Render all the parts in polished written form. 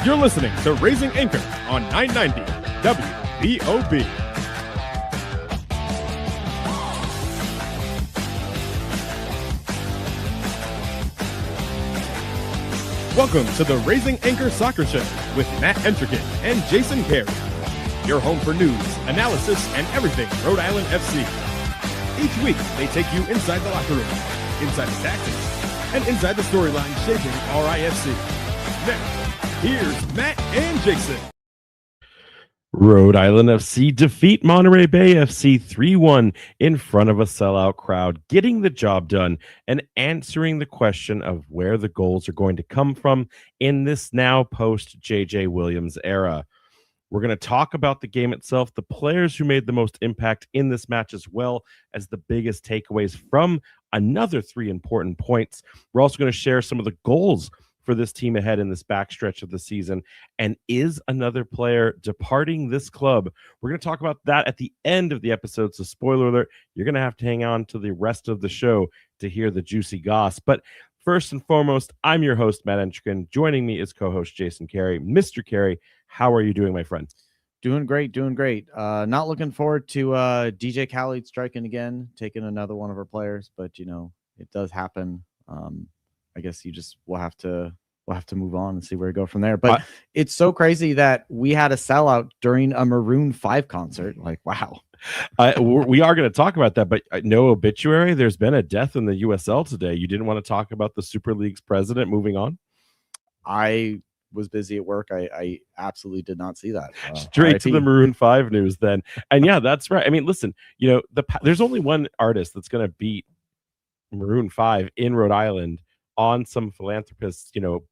You're listening to Raising Anchor on 990 WBOB. Welcome to the Raising Anchor Soccer Show with Matt Entrican and Jason Carey. Your home for news, analysis, and everything Rhode Island FC. Each week, they take you inside the locker room, inside the tactics, and inside the storyline shaping RIFC. Now, here's Matt and Jason. Rhode Island FC defeat Monterey Bay FC 3-1 in front of a sellout crowd, getting the job done and answering the question of where the goals are going to come from in this now post-JJ Williams era. We're going to talk about the game itself, the players who made the most impact in this match, as well as the biggest takeaways from another 3 important points. We're also going to share some of the goals for this team ahead in this backstretch of the season. And is another player departing this club? We're going to talk about that at the end of the episode. So spoiler alert, you're going to have to hang on to the rest of the show to hear the juicy goss. But first and foremost, I'm your host, Matt Entrican. Joining me is co-host Jason Carey. Mr. Carey, how are you doing, my friend? Doing great. Not looking forward to DJ Khaled striking again, taking another one of our players, but you know, it does happen. I guess we'll have to move on and see where we go from there. But it's so crazy that we had a sellout during a Maroon 5 concert. Like, wow. We are going to talk about that, but no obituary. There's been a death in the USL today. You didn't want to talk about the Super League's president moving on? I was busy at work. I absolutely did not see that. Straight to the Maroon 5 news then. And yeah, that's right. I mean, listen, you know, there's only one artist that's going to beat Maroon 5 in Rhode Island on some philanthropist's, you know,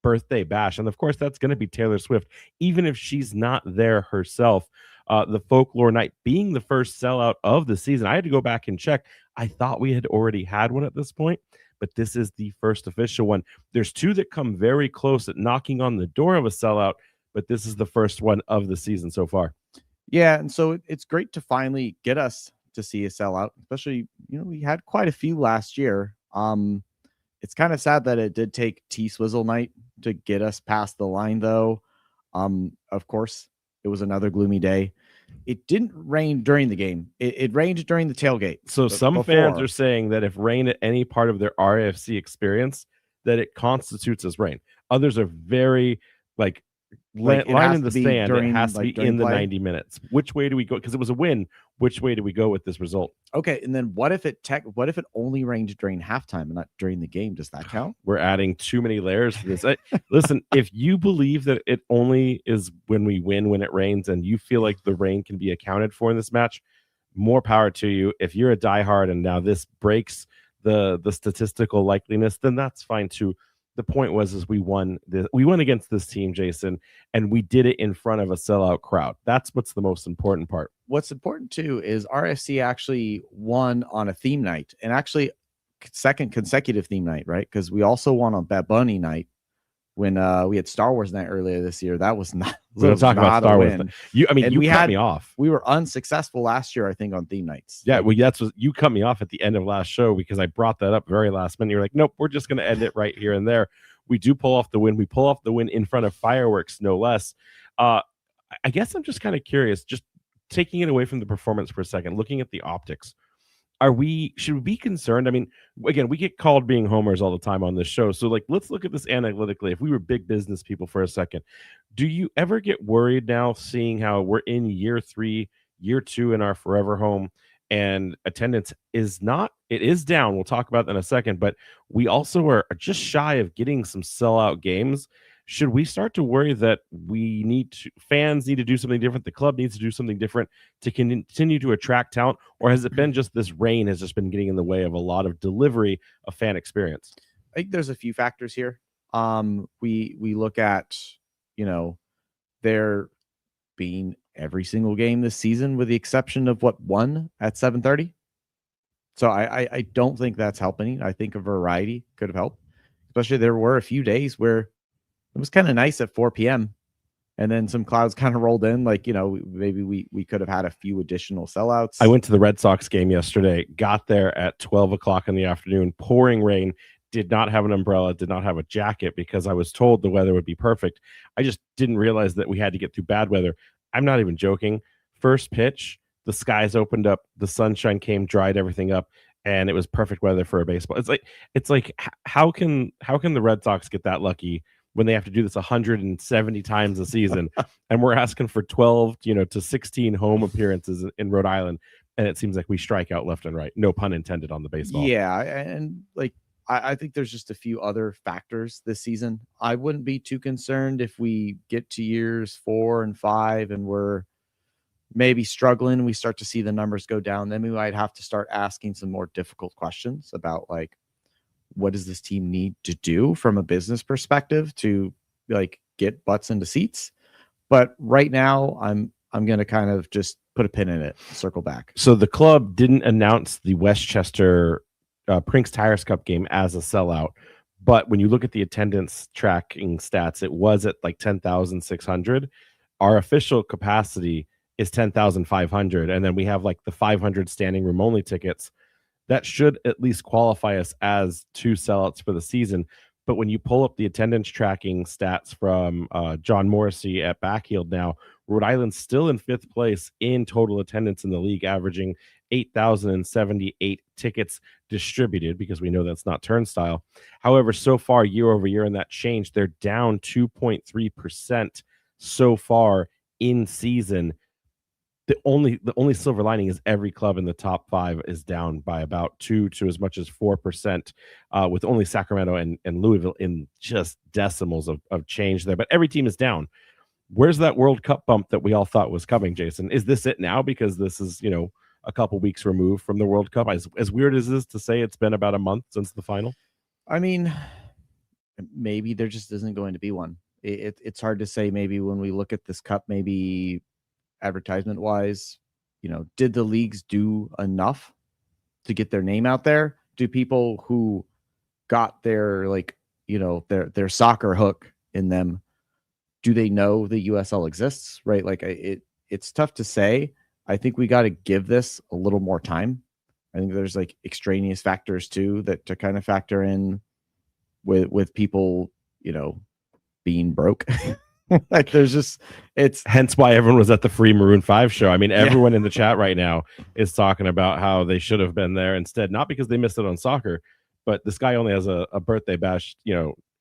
birthday bash. And of course, that's going to be Taylor Swift, even if she's not there herself. The Folklore Night being the first sellout of the season. I had to go back and check. I thought we had already had one at this point, but this is the first official one. There's 2 that come very close at knocking on the door of a sellout, but this is the first one of the season so far. Yeah, and so it's great to finally get us to see a sellout, especially, you know, we had quite a few last year. It's kind of sad that it did take T-Swizzle night to get us past the line, though. Of course, it was another gloomy day. It didn't rain during the game. It rained during the tailgate. So some fans are saying that if rain at any part of their RIFC experience, that it constitutes as rain. Others are very, like line in the sand. It has to be in the 90 minutes. Which way do we go? Because it was a win. Which way do we go with this result? Okay, and then what if it only rained during halftime and not during the game? Does that count? We're adding too many layers to this. Listen, if you believe that it only is when we win when it rains, and you feel like the rain can be accounted for in this match, more power to you. If you're a diehard and now this breaks the statistical likeliness, then that's fine too. The point was we won against this team, Jason, and we did it in front of a sellout crowd. That's what's the most important part. What's important too is RFC actually won on a theme night, and actually second consecutive theme night, right? Because we also won on Bad Bunny night when we had Star Wars night earlier this year. That was not. We don't talk about Star Wars. You cut me off. We were unsuccessful last year, I think, on theme nights. Yeah, well, that's what you cut me off at the end of last show because I brought that up very last minute. You're like, nope, we're just going to end it right here and there. We do pull off the win. We pull off the win in front of fireworks, no less. I guess I'm just kind of curious, just taking it away from the performance for a second, looking at the optics. Should we be concerned? I mean, again, we get called being homers all the time on this show. So like, let's look at this analytically. If we were big business people for a second, do you ever get worried now seeing how we're in year 3, year 2 in our forever home, and attendance is down. We'll talk about that in a second, but we also are just shy of getting some sellout games. Should we start to worry that fans need to do something different? The club needs to do something different to continue to attract talent, or has it been just this rain has just been getting in the way of a lot of delivery of fan experience? I think there's a few factors here. We look at, you know, there being every single game this season with the exception of one at 7:30. So I don't think that's helping. I think a variety could have helped. Especially there were a few days where it was kind of nice at 4 p.m. and then some clouds kind of rolled in. Like, you know, maybe we could have had a few additional sellouts. I went to the Red Sox game yesterday, got there at 12 o'clock in the afternoon, pouring rain, did not have an umbrella, did not have a jacket because I was told the weather would be perfect. I just didn't realize that we had to get through bad weather. I'm not even joking. First pitch, the skies opened up, the sunshine came, dried everything up, and it was perfect weather for a baseball. It's like how can the Red Sox get that lucky when they have to do this 170 times a season, and we're asking for 12, to 16 home appearances in Rhode Island, and it seems like we strike out left and right. No pun intended on the baseball. Yeah, and like I think there's just a few other factors this season. I wouldn't be too concerned if we get to years 4 and 5 and we're maybe struggling. We start to see the numbers go down. Then we might have to start asking some more difficult questions about like, what does this team need to do from a business perspective to like get butts into seats? But right now, I'm going to kind of just put a pin in it, circle back. So the club didn't announce the Westchester Prinks Tires Cup game as a sellout, but when you look at the attendance tracking stats, it was at like 10,600. Our official capacity is 10,500, and then we have like the 500 standing room only tickets. That should at least qualify us as 2 sellouts for the season. But when you pull up the attendance tracking stats from John Morrissey at Backfield now, Rhode Island's still in 5th place in total attendance in the league, averaging 8,078 tickets distributed, because we know that's not turnstile. However, so far, year over year in that change, they're down 2.3% so far in season. The only silver lining is every club in the top 5 is down by about 2 to as much as 4%, with only Sacramento and Louisville in just decimals of change there. But every team is down. Where's that World Cup bump that we all thought was coming, Jason? Is this it now? Because this is, a couple weeks removed from the World Cup. As weird as this to say, it's been about a month since the final. I mean, maybe there just isn't going to be one. It's hard to say. Maybe when we look at this cup, maybe advertisement wise, did the leagues do enough to get their name out there? Do people who got their their soccer hook in them, do they know the USL exists? Right? Like it's tough to say. I think we got to give this a little more time. I think there's like extraneous factors too that to kind of factor in with people, being broke. Like it's hence why everyone was at the free Maroon 5 show. I mean, everyone in the chat right now is talking about how they should have been there instead, not because they missed it on soccer, but this guy only has a birthday bash,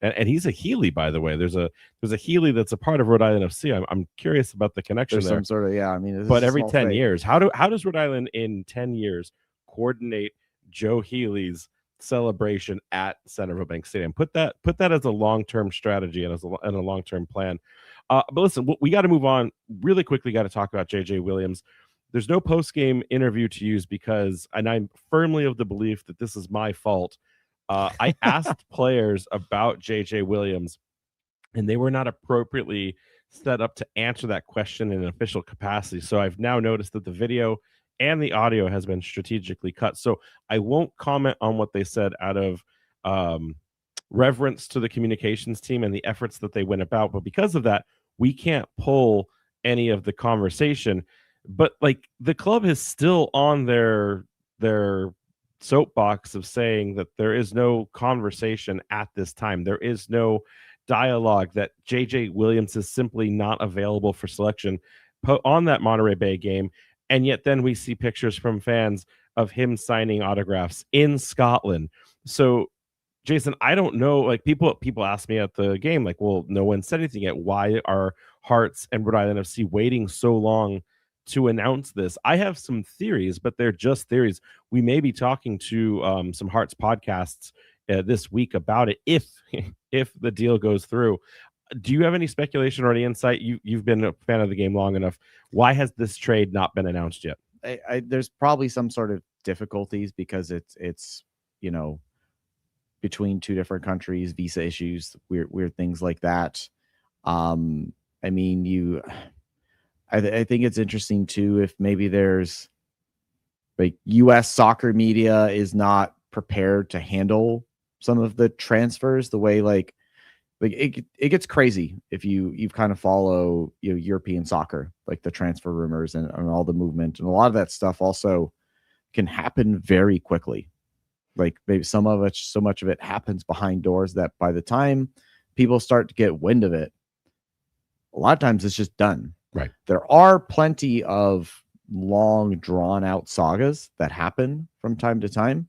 and he's a Healy, by the way. There's a Healy that's a part of Rhode Island FC. I'm curious about the connection there's there. Some sort of, I mean, but every 10 years, how does Rhode Island in 10 years coordinate Joe Healy's celebration at Centerville Bank Stadium? Put that as a long-term strategy and as a long-term plan. But listen, we got to move on really quickly. Got to talk about JJ Williams. There's no post-game interview to use because, and I'm firmly of the belief that this is my fault. I asked players about JJ Williams, and they were not appropriately set up to answer that question in an official capacity. So I've now noticed that the video and the audio has been strategically cut. So I won't comment on what they said out of reverence to the communications team and the efforts that they went about. But because of that, we can't pull any of the conversation. But like the club is still on their soapbox of saying that there is no conversation at this time. There is no dialogue, that JJ Williams is simply not available for selection on that Monterey Bay game. And yet then we see pictures from fans of him signing autographs in Scotland. So Jason, I don't know, like people ask me at the game, like, well, no one said anything yet. Why are Hearts and Rhode Island FC waiting so long to announce this? I have some theories, but they're just theories. We may be talking to some Hearts podcasts this week about it if the deal goes through. Do you have any speculation or any insight? You've been a fan of the game long enough. Why has this trade not been announced yet? There's probably some sort of difficulties because it's between 2 different countries, visa issues, weird things like that. I mean, I think it's interesting too if maybe there's like U.S. soccer media is not prepared to handle some of the transfers the way like it gets crazy if you kind of follow European soccer, like the transfer rumors and all the movement, and a lot of that stuff also can happen very quickly. Like maybe so much of it happens behind doors that by the time people start to get wind of it, a lot of times it's just done. Right. There are plenty of long drawn out sagas that happen from time to time.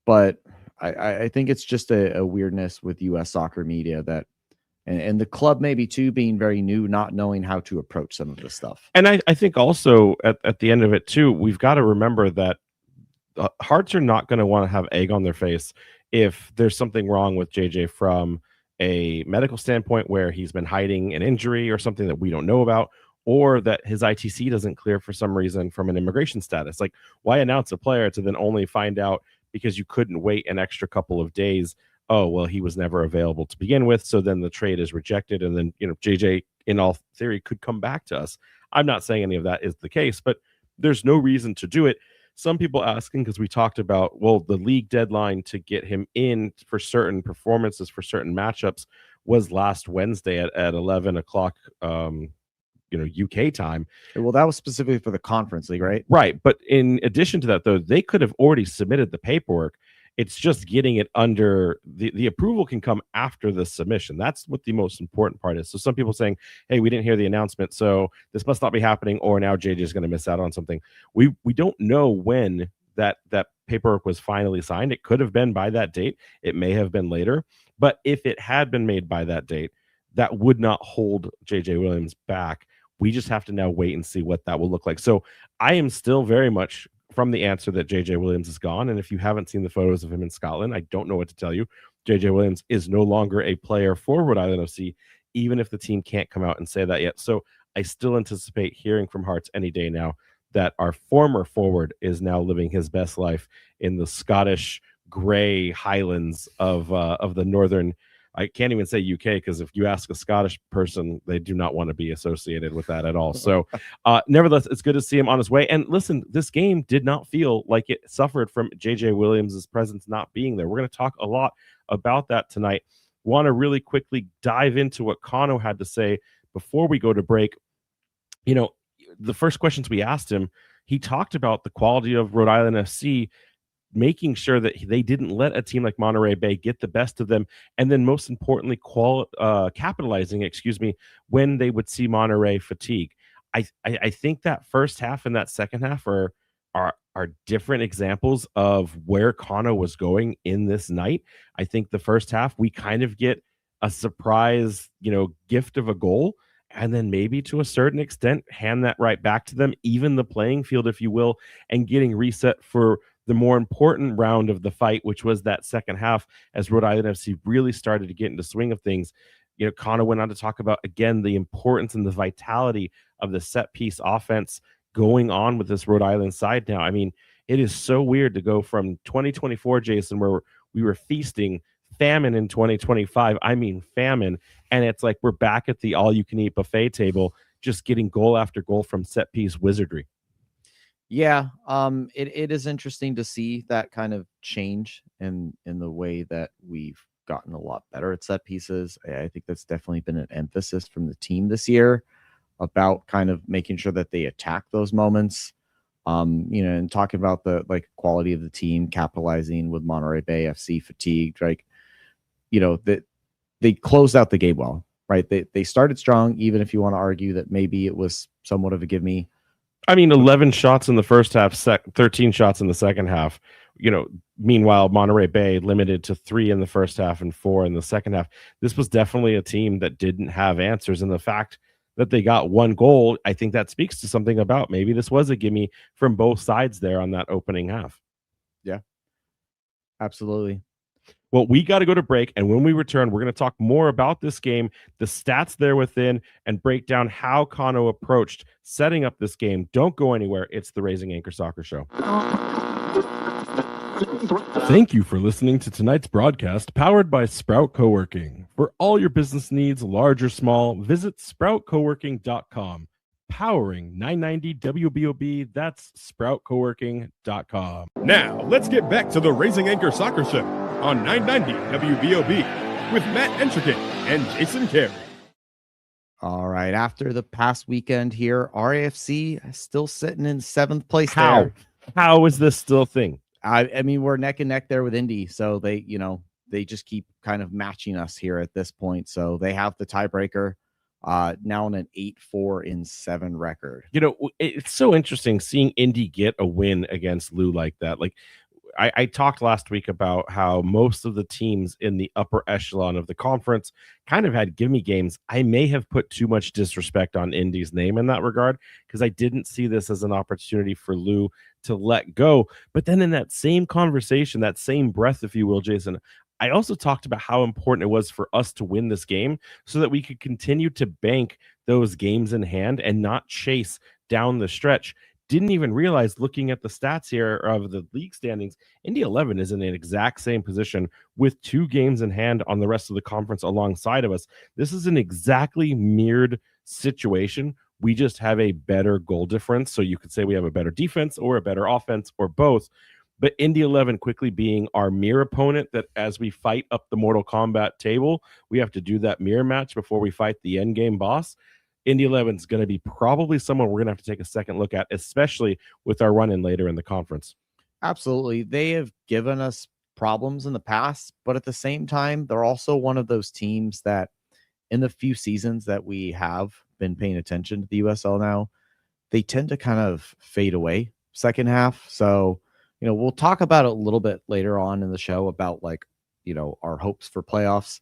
But I think it's just a weirdness with US soccer media that, and the club maybe too being very new, not knowing how to approach some of this stuff. And I think also at the end of it too, we've got to remember that Hearts are not going to want to have egg on their face if there's something wrong with JJ from a medical standpoint where he's been hiding an injury or something that we don't know about, or that his ITC doesn't clear for some reason from an immigration status. Like, why announce a player to then only find out because you couldn't wait an extra couple of days? Oh, well, he was never available to begin with, so then the trade is rejected, and then, you know, JJ, in all theory, could come back to us. I'm not saying any of that is the case, but there's no reason to do it. Some people asking, because we talked about, well, the league deadline to get him in for certain performances for certain matchups was last Wednesday at 11 o'clock, UK time. Well, that was specifically for the conference league, right? Right. But in addition to that, though, they could have already submitted the paperwork. It's just getting it under the approval can come after the submission. That's what the most important part is. So some people saying, hey, we didn't hear the announcement, so this must not be happening, or now JJ is going to miss out on something. We don't know when that paperwork was finally signed. It could have been by that date. It may have been later. But if it had been made by that date, that would not hold JJ Williams back. We just have to now wait and see what that will look like. So I am still very much from the answer that JJ Williams is gone. And if you haven't seen the photos of him in Scotland, I don't know what to tell you. JJ Williams is no longer a player for Rhode Island FC, even if the team can't come out and say that yet. So I still anticipate hearing from Hearts any day now that our former forward is now living his best life in the Scottish gray highlands of the northern. I can't even say UK, because if you ask a Scottish person, they do not want to be associated with that at all. So nevertheless, it's good to see him on his way. And listen, this game did not feel like it suffered from JJ Williams' presence not being there. We're going to talk a lot about that tonight. Want to really quickly dive into what Kano had to say before we go to break. You know, the first questions we asked him, he talked about the quality of Rhode Island FC, making sure that they didn't let a team like Monterey Bay get the best of them, and then most importantly, capitalizing, when they would see Monterey fatigue. I think that first half and that second half are different examples of where Kano was going in this night. I think the first half we kind of get a surprise, gift of a goal, and then maybe to a certain extent hand that right back to them, even the playing field, if you will, and getting reset for the more important round of the fight, which was that second half, as Rhode Island FC really started to get into swing of things. Kano went on to talk about, again, the importance and the vitality of the set piece offense going on with this Rhode Island side now. I mean, it is so weird to go from 2024, Jason, where we were feasting, famine in 2025. I mean, famine. And it's like we're back at the all-you-can-eat buffet table, just getting goal after goal from set piece wizardry. Yeah, it is interesting to see that kind of change in the way that we've gotten a lot better at set pieces. I think that's definitely been an emphasis from the team this year about kind of making sure that they attack those moments. And talking about the quality of the team, capitalizing with Monterey Bay FC fatigued, that they closed out the game well, right? They started strong, even if you want to argue that maybe it was somewhat of a give me. I mean, 11 shots in the first half, 13 shots in the second half. Meanwhile, Monterey Bay limited to 3 in the first half and 4 in the second half. This was definitely a team that didn't have answers. And the fact that they got 1 goal, I think that speaks to something about maybe this was a gimme from both sides there on that opening half. Yeah, absolutely. Well, we got to go to break, and when we return, we're going to talk more about this game, the stats there within, and break down how Kano approached setting up this game. Don't go anywhere. It's the Raising Anchor Soccer Show. Thank you for listening to tonight's broadcast, powered by Sprout Coworking. For all your business needs, large or small, visit sproutcoworking.com. Powering 990 WBOB, that's sproutcoworking.com. Now, let's get back to the Raising Anchor Soccer Show on 990 WBOB with Matt Entrican and Jason Carey. All right, after the past weekend here, RIFC is still sitting in 7th place. How is this still a thing? I mean, we're neck and neck there with Indy, so they just keep kind of matching us here at this point. So they have the tiebreaker now on an 8-4-7 record. It's so interesting seeing Indy get a win against Lou like that. Like I talked last week about how most of the teams in the upper echelon of the conference kind of had gimme games. I may have put too much disrespect on Indy's name in that regard because I didn't see this as an opportunity for Lou to let go. But then in that same conversation, that same breath, if you will, Jason, I also talked about how important it was for us to win this game so that we could continue to bank those games in hand and not chase down the stretch. Didn't even realize, looking at the stats here of the league standings, Indy 11 is in an exact same position with 2 games in hand on the rest of the conference alongside of us. This is an exactly mirrored situation. We just have a better goal difference. So you could say we have a better defense or a better offense or both. But Indy 11 quickly being our mirror opponent, that as we fight up the Mortal Kombat table, we have to do that mirror match before we fight the end game boss. Indy 11 is going to be probably someone we're going to have to take a second look at, especially with our run-in later in the conference. Absolutely. They have given us problems in the past, but at the same time, they're also one of those teams that in the few seasons that we have been paying attention to the USL now, they tend to kind of fade away second half. So, we'll talk about it a little bit later on in the show about our hopes for playoffs.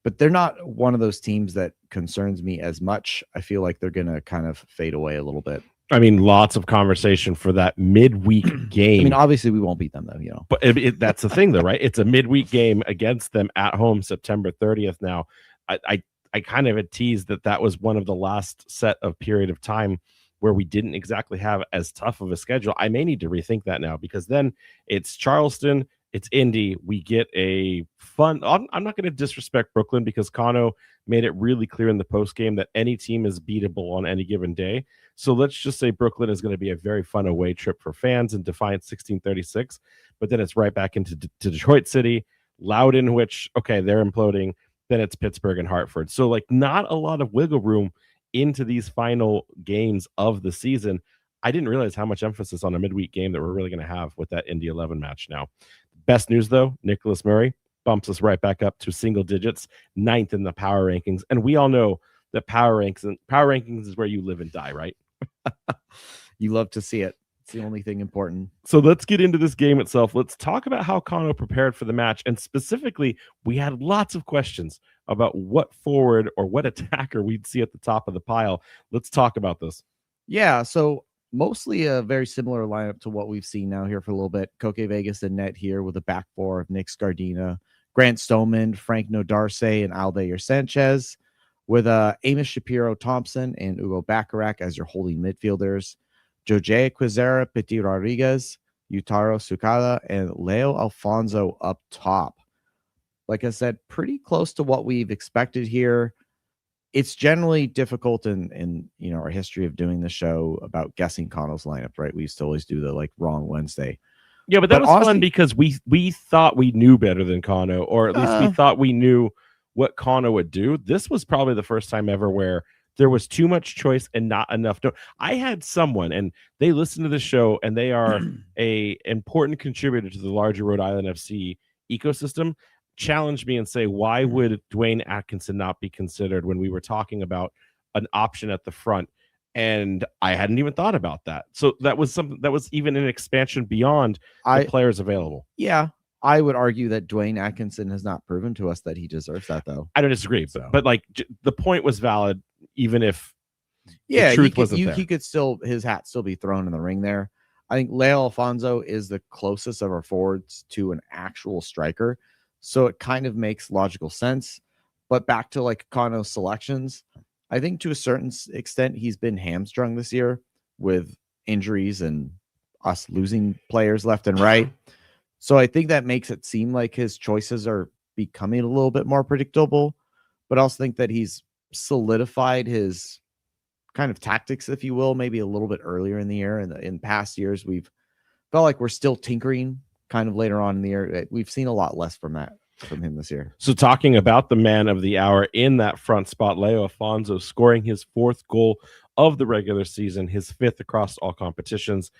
But they're not one of those teams that concerns me as much. I feel like they're going to kind of fade away a little bit. I mean, lots of conversation for that midweek game. I mean, obviously we won't beat them though, But that's the thing though, right? It's a midweek game against them at home, September 30th. Now, I kind of had teased that was one of the last set of period of time where we didn't exactly have as tough of a schedule. I may need to rethink that now because then it's Charleston, it's Indy. We get a fun. I'm not going to disrespect Brooklyn because Kano made it really clear in the post game that any team is beatable on any given day. So let's just say Brooklyn is going to be a very fun away trip for fans in Defiant 1636. But then it's right back into Detroit City, Loudoun, which, okay, they're imploding. Then it's Pittsburgh and Hartford. So not a lot of wiggle room into these final games of the season. I didn't realize how much emphasis on a midweek game that we're really going to have with that Indy 11 match now. Best news, though, Nicholas Murray bumps us right back up to single digits, 9th in the power rankings. And we all know that power rankings is where you live and die, right? You love to see it. It's the only thing important. So let's get into this game itself. Let's talk about how Kano prepared for the match. And specifically, we had lots of questions about what forward or what attacker we'd see at the top of the pile. Let's talk about this. Yeah, so mostly a very similar lineup to what we've seen now here for a little bit. Koke Vegas and net here with a back four of Nick Scardina, Grant Stoneman, Frank Nodarce, and Aldair Sanchez, with Amos Shapiro Thompson and Ugo Bacharach as your holding midfielders. Jose Quizera, Petit Rodriguez, Yutaro Sukada, and Leo Alfonso up top. Like I said, pretty close to what we've expected here. It's generally difficult in our history of doing the show about guessing Kano's lineup, right? We used to always do the wrong Wednesday. Yeah, but that was honestly fun because we thought we knew better than Kano, or at least we thought we knew what Kano would do. This was probably the first time ever where there was too much choice and not enough. I had someone, and they listen to the show, and they are a important contributor to the larger Rhode Island FC ecosystem, challenge me and say, why would Dwayne Atkinson not be considered when we were talking about an option at the front? And I hadn't even thought about that. So that was something that was even an expansion beyond the players available. Yeah, I would argue that Dwayne Atkinson has not proven to us that he deserves that, though. I don't disagree, but the point was valid, even if the truth wasn't there. He could still, his hat still be thrown in the ring there. I think Leo Alfonso is the closest of our forwards to an actual striker, so it kind of makes logical sense. But back to Kano's selections, I think to a certain extent he's been hamstrung this year with injuries and us losing players left and right. So I think that makes it seem like his choices are becoming a little bit more predictable, but I also think that he's solidified his kind of tactics, if you will, maybe a little bit earlier in the year. And in past years, we've felt like we're still tinkering kind of later on in the year. We've seen a lot less from him this year. So talking about the man of the hour in that front spot, Leo Alfonso scoring his 4th goal of the regular season, his 5th across all competitions.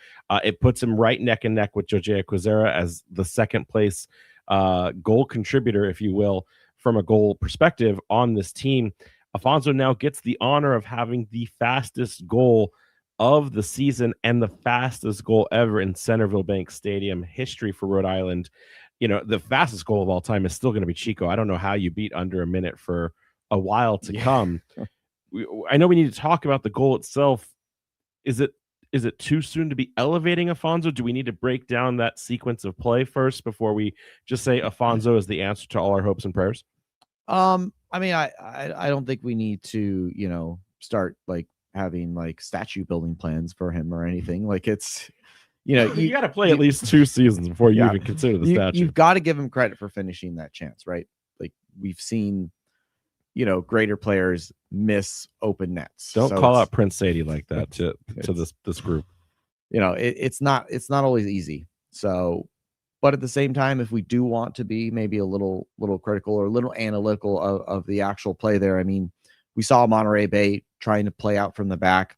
It puts him right neck and neck with Jose Quizera as the second place goal contributor, if you will, from a goal perspective on this team. Afonso now gets the honor of having the fastest goal of the season and the fastest goal ever in Centerville Bank Stadium history for Rhode Island. The fastest goal of all time is still going to be Chico. I don't know how you beat under a minute for a while to come. I know we need to talk about the goal itself. Is it too soon to be elevating Afonso? Do we need to break down that sequence of play first before we just say Afonso is the answer to all our hopes and prayers? I mean, I don't think we need to, start like having like statue building plans for him or anything. Like it's, you got to play at least 2 seasons before you even consider the statue. You've got to give him credit for finishing that chance, right? Like we've seen, greater players miss open nets. Don't call out Prince Sadie like that to this group. It's not always easy. So, but at the same time, if we do want to be maybe a little critical or a little analytical of the actual play there, I mean, we saw Monterey Bay trying to play out from the back.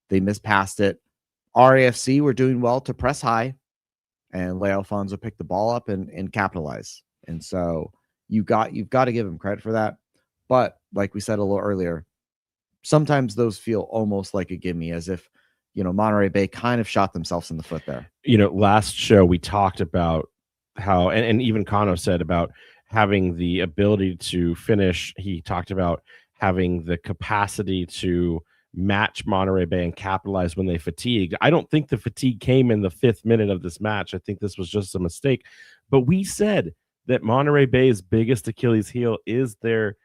They mispassed it. RIFC were doing well to press high, and Leo Afonso picked the ball up and capitalize. And so you've got to give him credit for that. But like we said a little earlier, sometimes those feel almost like a gimme, as if Monterey Bay kind of shot themselves in the foot there. Last show we talked about how, and even Kano said about having the ability to finish. He talked about having the capacity to match Monterey Bay and capitalize when they fatigued. I don't think the fatigue came in the 5th minute of this match. I think this was just a mistake. But we said that Monterey Bay's biggest Achilles heel is their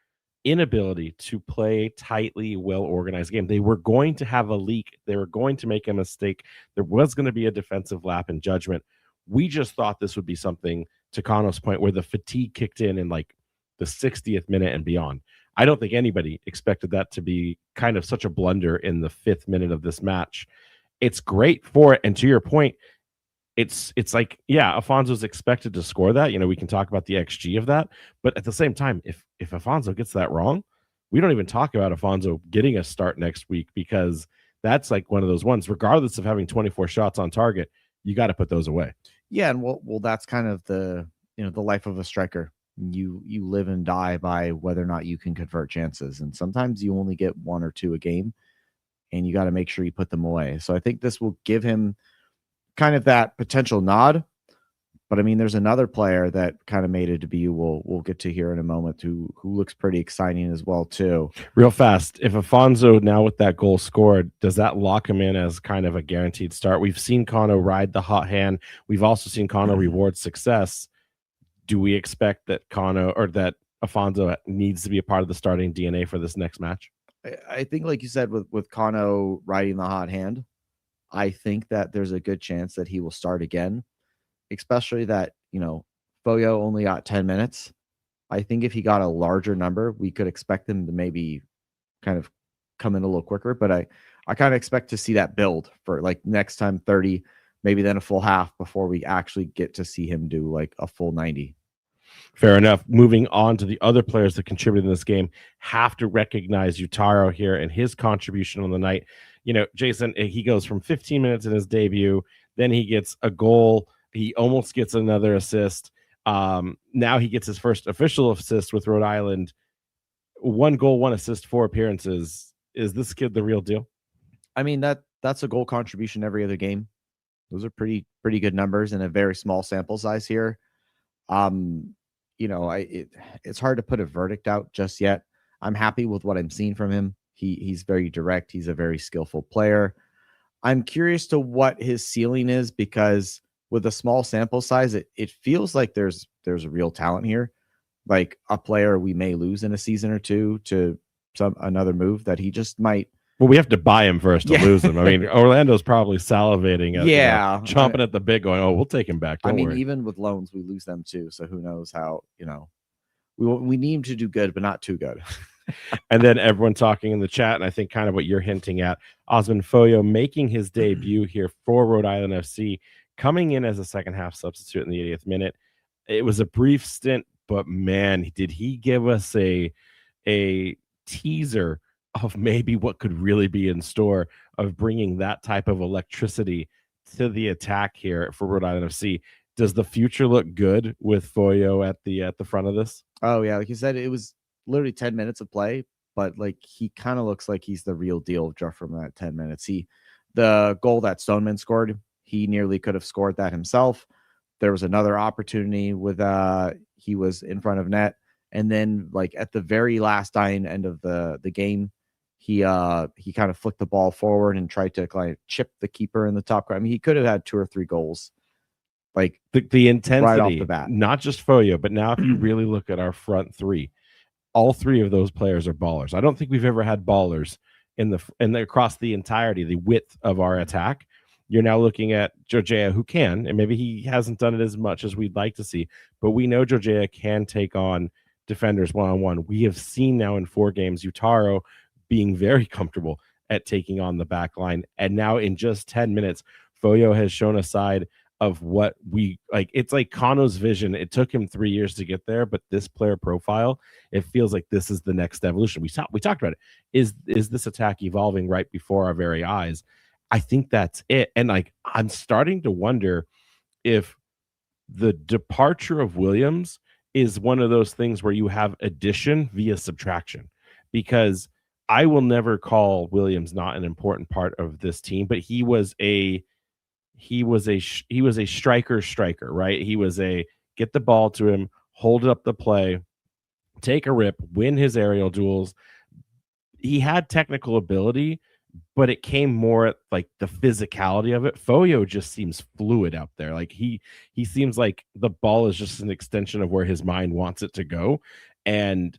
inability to play tightly well-organized game. They were going to have a leak. They were going to make a mistake. There was going to be a defensive lap in judgment. We just thought this would be something, to Kano's point, where the fatigue kicked in like the 60th minute and beyond. I don't think anybody expected that to be kind of such a blunder in the 5th minute of this match. It's great for it. And to your point, it's like, yeah, Afonso's expected to score that. We can talk about the XG of that. But at the same time, if Afonso gets that wrong, we don't even talk about Afonso getting a start next week, because that's like one of those ones, regardless of having 24 shots on target, you got to put those away. Yeah. And well, that's kind of the life of a striker. You live and die by whether or not you can convert chances. And sometimes you only get 1 or 2 a game, and you got to make sure you put them away. So I think this will give him kind of that potential nod. But I mean, there's another player that kind of made a debut we'll get to here in a moment who looks pretty exciting as well too. Real fast, if Afonso now with that goal scored, does that lock him in as kind of a guaranteed start? We've seen Kano ride the hot hand. We've also seen Kano reward success. Do we expect that that Afonso needs to be a part of the starting DNA for this next match? I think, like you said, with Kano riding the hot hand, I think that there's a good chance that he will start again, especially that, Foyo only got 10 minutes. I think if he got a larger number, we could expect him to maybe kind of come in a little quicker. But I kind of expect to see that build for like next time 30, maybe then a full half before we actually get to see him do like a full 90. Fair enough. Moving on to the other players that contributed in this game, have to recognize Utaro here and his contribution on the night. Jason, he goes from 15 minutes in his debut, then he gets a goal. He almost gets another assist. Now he gets his first official assist with Rhode Island. 1 goal, 1 assist, 4 appearances. Is this kid the real deal? I mean, that's a goal contribution every other game. Those are pretty good numbers in a very small sample size here. It's hard to put a verdict out just yet. I'm happy with what I'm seeing from him. He's very direct. He's a very skillful player. I'm curious to what his ceiling is, because with a small sample size, it feels like there's a real talent here, like a player we may lose in a season or two to another move that he just might. Well, we have to buy him first to lose him. I mean, Orlando's probably salivating at, chomping at the bit, going, "Oh, we'll take him back." Don't worry. Even with loans, we lose them too. So who knows how? We need him to do good, but not too good. And then everyone talking in the chat, and I think kind of what you're hinting at, Osman Foyo making his debut here for Rhode Island FC, coming in as a second half substitute in the 80th minute. It was a brief stint, but man, did he give us a teaser of maybe what could really be in store of bringing that type of electricity to the attack here for Rhode Island FC. Does the future look good with Foyo at the front of this? Oh yeah, like you said, it was literally 10 minutes of play, but like he kind of looks like he's the real deal just from that 10 minutes. The goal that Stoneman scored, he nearly could have scored that himself. There was another opportunity with he was in front of net, and then like at the very last dying end of the game, he kind of flicked the ball forward and tried to kind of chip the keeper in the top corner. I mean, he could have had 2 or 3 goals. Like the intensity, right off the bat. Not just Foyo, but now if you really look at our front three, all 3 of those players are ballers. I don't think we've ever had ballers across the entirety, the width of our attack. You're now looking at Jojea, who can, and maybe he hasn't done it as much as we'd like to see, but we know Jojea can take on defenders one-on-one. We have seen now in 4 games Utaro being very comfortable at taking on the back line, and now in just 10 minutes, Foyo has shown a side of what we like. It's like Kano's vision. It took him 3 years to get there, but this player profile, it feels like this is the next evolution. We talked about it. Is this attack evolving right before our very eyes? I think that's it. And like, I'm starting to wonder if the departure of Williams is one of those things where you have addition via subtraction, because I will never call Williams not an important part of this team, but he was a striker, right? He was a get the ball to him, hold up the play, take a rip, win his aerial duels. He had technical ability, but it came more at like the physicality of it. Foyo just seems fluid out there. Like he seems like the ball is just an extension of where his mind wants it to go. And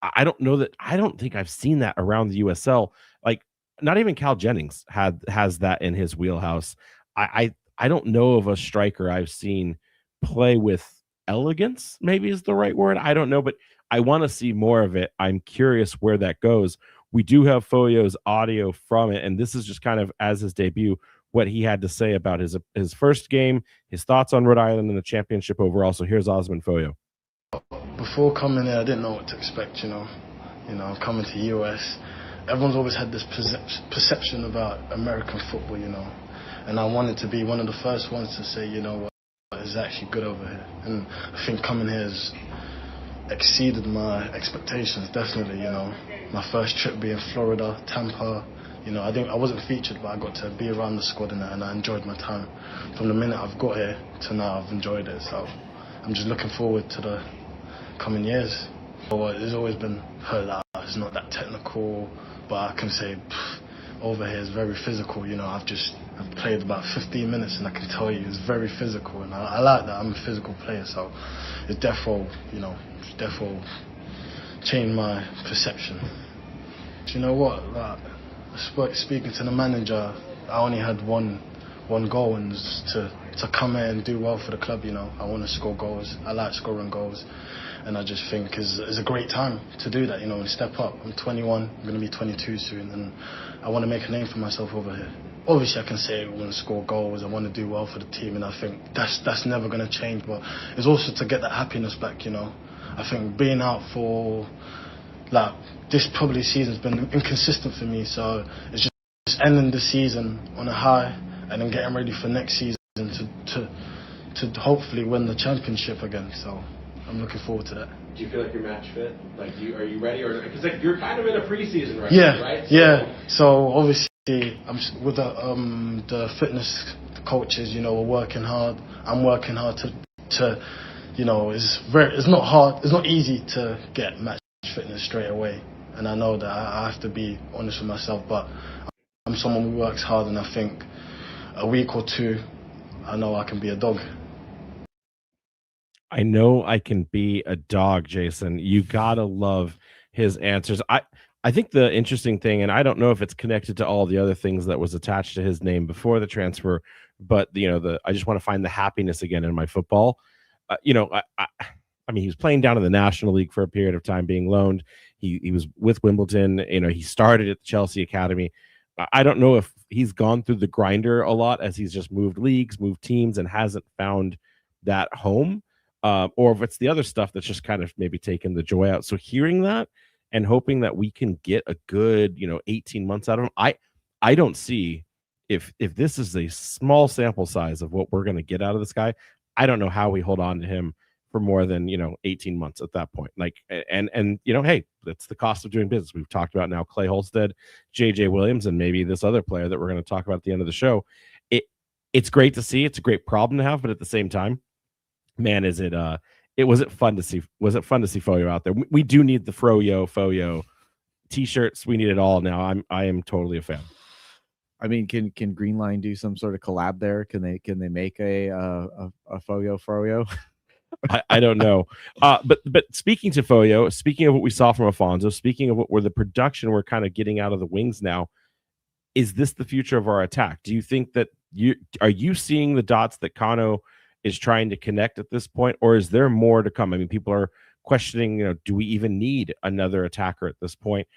I don't think I've seen that around the USL. Like not even Cal Jennings has that in his wheelhouse. I don't know of a striker I've seen play with elegance, maybe is the right word. I don't know, but I want to see more of it. I'm curious where that goes. We do have Foyo's audio from it, and this is just kind of as his debut, what he had to say about his first game, his thoughts on Rhode Island and the championship overall. So here's Osman Foyo. Before coming here, I didn't know what to expect, I'm coming to US. Everyone's always had this perception about American football, and I wanted to be one of the first ones to say, what, it's actually good over here. And I think coming here has exceeded my expectations, definitely, My first trip being Florida, Tampa, I wasn't featured, but I got to be around the squad and I enjoyed my time. From the minute I've got here to now, I've enjoyed it. So I'm just looking forward to the coming years. There's always been heard that it's not that technical, but I can say over here is very physical. I've played about 15 minutes and I can tell you it's very physical, and I like that. I'm a physical player, so it definitely changed my perception. You know what? Speaking to the manager, I only had one goal, and to come here and do well for the club. I want to score goals. I like scoring goals, and I just think it's a great time to do that. And step up. I'm 21. I'm going to be 22 soon, and I want to make a name for myself over here. Obviously, I can say I want to score goals. I want to do well for the team, and I think that's never going to change. But it's also to get that happiness back. I think being out for this probably season's been inconsistent for me, so it's just ending the season on a high and then getting ready for next season to hopefully win the championship again. So I'm looking forward to that. Do you feel like you're match fit? Are you ready, or because you're kind of in a preseason right now, right? So obviously I'm with the fitness coaches. We're working hard. I'm working hard to it's not hard. It's not easy to get match fitness straight away, and I know that I have to be honest with myself, but I'm someone who works hard, and I think a week or 2 I know I can be a dog. I know I can be a dog, Jason. You gotta love his answers. I think the interesting thing, and I don't know if it's connected to all the other things that was attached to his name before the transfer, but I just want to find the happiness again in my football. I mean, he was playing down in the National League for a period of time, being loaned. He was with Wimbledon. He started at the Chelsea Academy. I don't know if he's gone through the grinder a lot as he's just moved leagues, moved teams, and hasn't found that home, or if it's the other stuff that's just kind of maybe taken the joy out. So hearing that and hoping that we can get a good, 18 months out of him. I don't see if this is a small sample size of what we're going to get out of this guy. I don't know how we hold on to him for more than 18 months at that point. Like, and hey, that's the cost of doing business. We've talked about now Clay Holstead, JJ Williams, and maybe this other player that we're going to talk about at the end of the show. It's great to see. It's a great problem to have, but at the same time, man, was it fun to see Foyo out there? We do need the Foyo t-shirts. We need it all now. I am totally a fan. I mean, can Greenline do some sort of collab there? Can they make a Foyo? I don't know. But speaking to Foyo, speaking of what we saw from Afonso, speaking of what the production we're kind of getting out of the wings now, is this the future of our attack? Do you think that are you seeing the dots that Kano is trying to connect at this point, or is there more to come? I mean, people are questioning, do we even need another attacker at this point?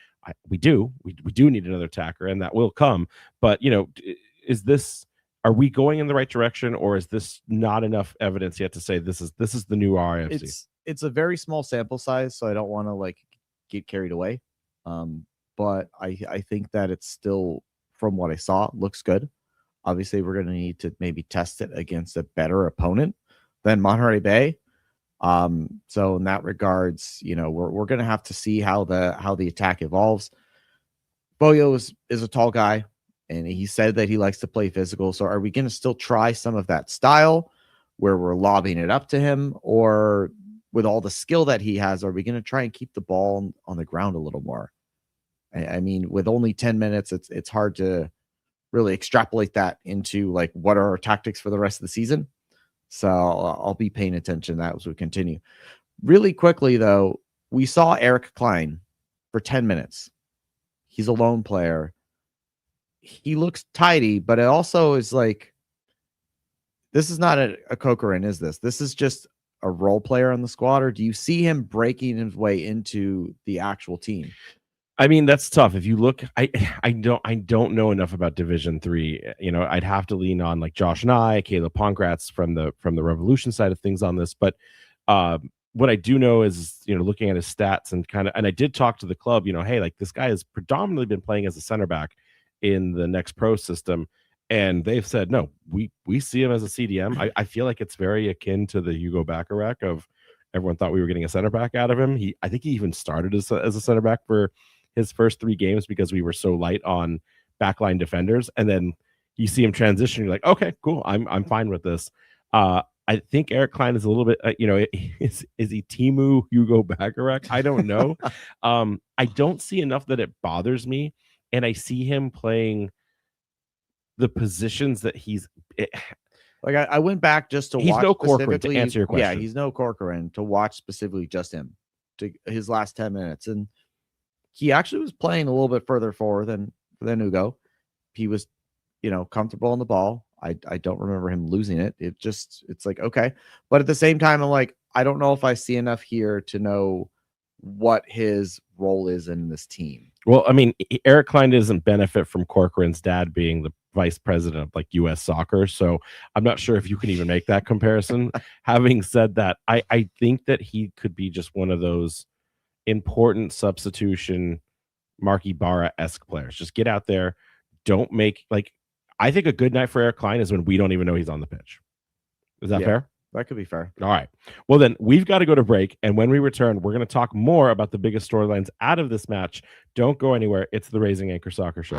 We do need another attacker, and that will come. But are we going in the right direction, or is this not enough evidence yet to say this is the new RIFC? It's a very small sample size, so I don't want to get carried away. But I think that it's still, from what I saw, looks good. Obviously, we're going to need to maybe test it against a better opponent than Monterey Bay. So in that regards, we're going to have to see how the attack evolves. Foyo is a tall guy, and he said that he likes to play physical. So are we going to still try some of that style where we're lobbing it up to him, or with all the skill that he has, are we going to try and keep the ball on the ground a little more? I mean, with only 10 minutes, it's hard to really extrapolate that into what are our tactics for the rest of the season. So I'll be paying attention to that as we continue. Really quickly, though, we saw Eric Klein for 10 minutes. He's a lone player. He looks tidy, but it also is this is not a Corcoran, is this? This is just a role player on the squad, or do you see him breaking his way into the actual team? I mean, that's tough. If you look, I don't know enough about Division 3. I'd have to lean on Josh Nye, Caleb Pongratz from the Revolution side of things on this. But what I do know is, looking at his stats and I did talk to the club, hey, this guy has predominantly been playing as a center back in the Next Pro system. And they've said, no, we see him as a CDM. I feel like it's very akin to the Hugo Bacharach of everyone thought we were getting a center back out of him. I think he even started as a center back for his first 3 games because we were so light on backline defenders. And then you see him transition. You're like, okay, cool. I'm fine with this. I think Eric Klein is a little bit, is he Timu Hugo Bacharach? I don't know. I don't see enough that it bothers me. And I see him playing the positions that he's I went back just to watch no Corcoran, to answer your question. Yeah, he's no Corcoran, to watch specifically just him to his last 10 minutes. And he actually was playing a little bit further forward than Hugo. He was, comfortable on the ball. I don't remember him losing it. It's okay. But at the same time, I'm I don't know if I see enough here to know what his role is in this team. Well, I mean, Eric Klein doesn't benefit from Corcoran's dad being the vice president of U.S. soccer. So I'm not sure if you can even make that comparison. Having said that, I think that he could be just one of those important substitution Mark Ibarra-esque players. Just get out there. Don't make I think a good night for Eric Klein is when we don't even know he's on the pitch. Is that fair? That could be fair. All right. Well, then we've got to go to break. And when we return, we're going to talk more about the biggest storylines out of this match. Don't go anywhere. It's the Raising Anchor Soccer Show.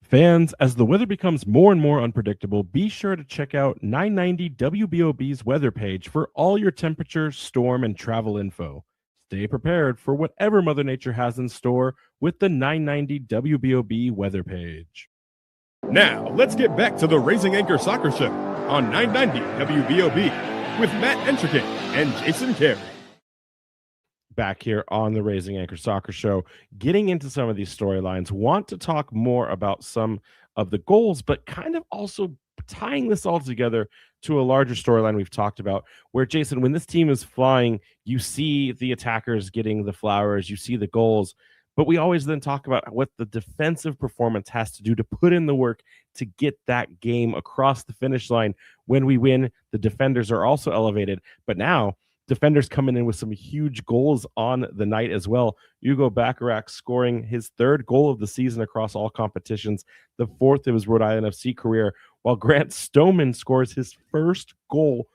Fans, as the weather becomes more and more unpredictable, be sure to check out 990 WBOB's weather page for all your temperature, storm, and travel info. Stay prepared for whatever Mother Nature has in store with the 990 WBOB weather page. Now, let's get back to the Raising Anchor Soccer Show on 990 WBOB with Matt Entrican and Jason Carey. Back here on the Raising Anchor Soccer Show, getting into some of these storylines, want to talk more about some of the goals, but kind of also tying this all together to a larger storyline we've talked about, where, Jason, when this team is flying, you see the attackers getting the flowers, you see the goals, but we always then talk about what the defensive performance has to do to put in the work to get that game across the finish line. When we win, the defenders are also elevated, but now defenders coming in with some huge goals on the night as well. Hugo Bacharach scoring his 3rd goal of the season across all competitions, the 4th of his Rhode Island FC career, while Grant Stoneman scores his 1st goal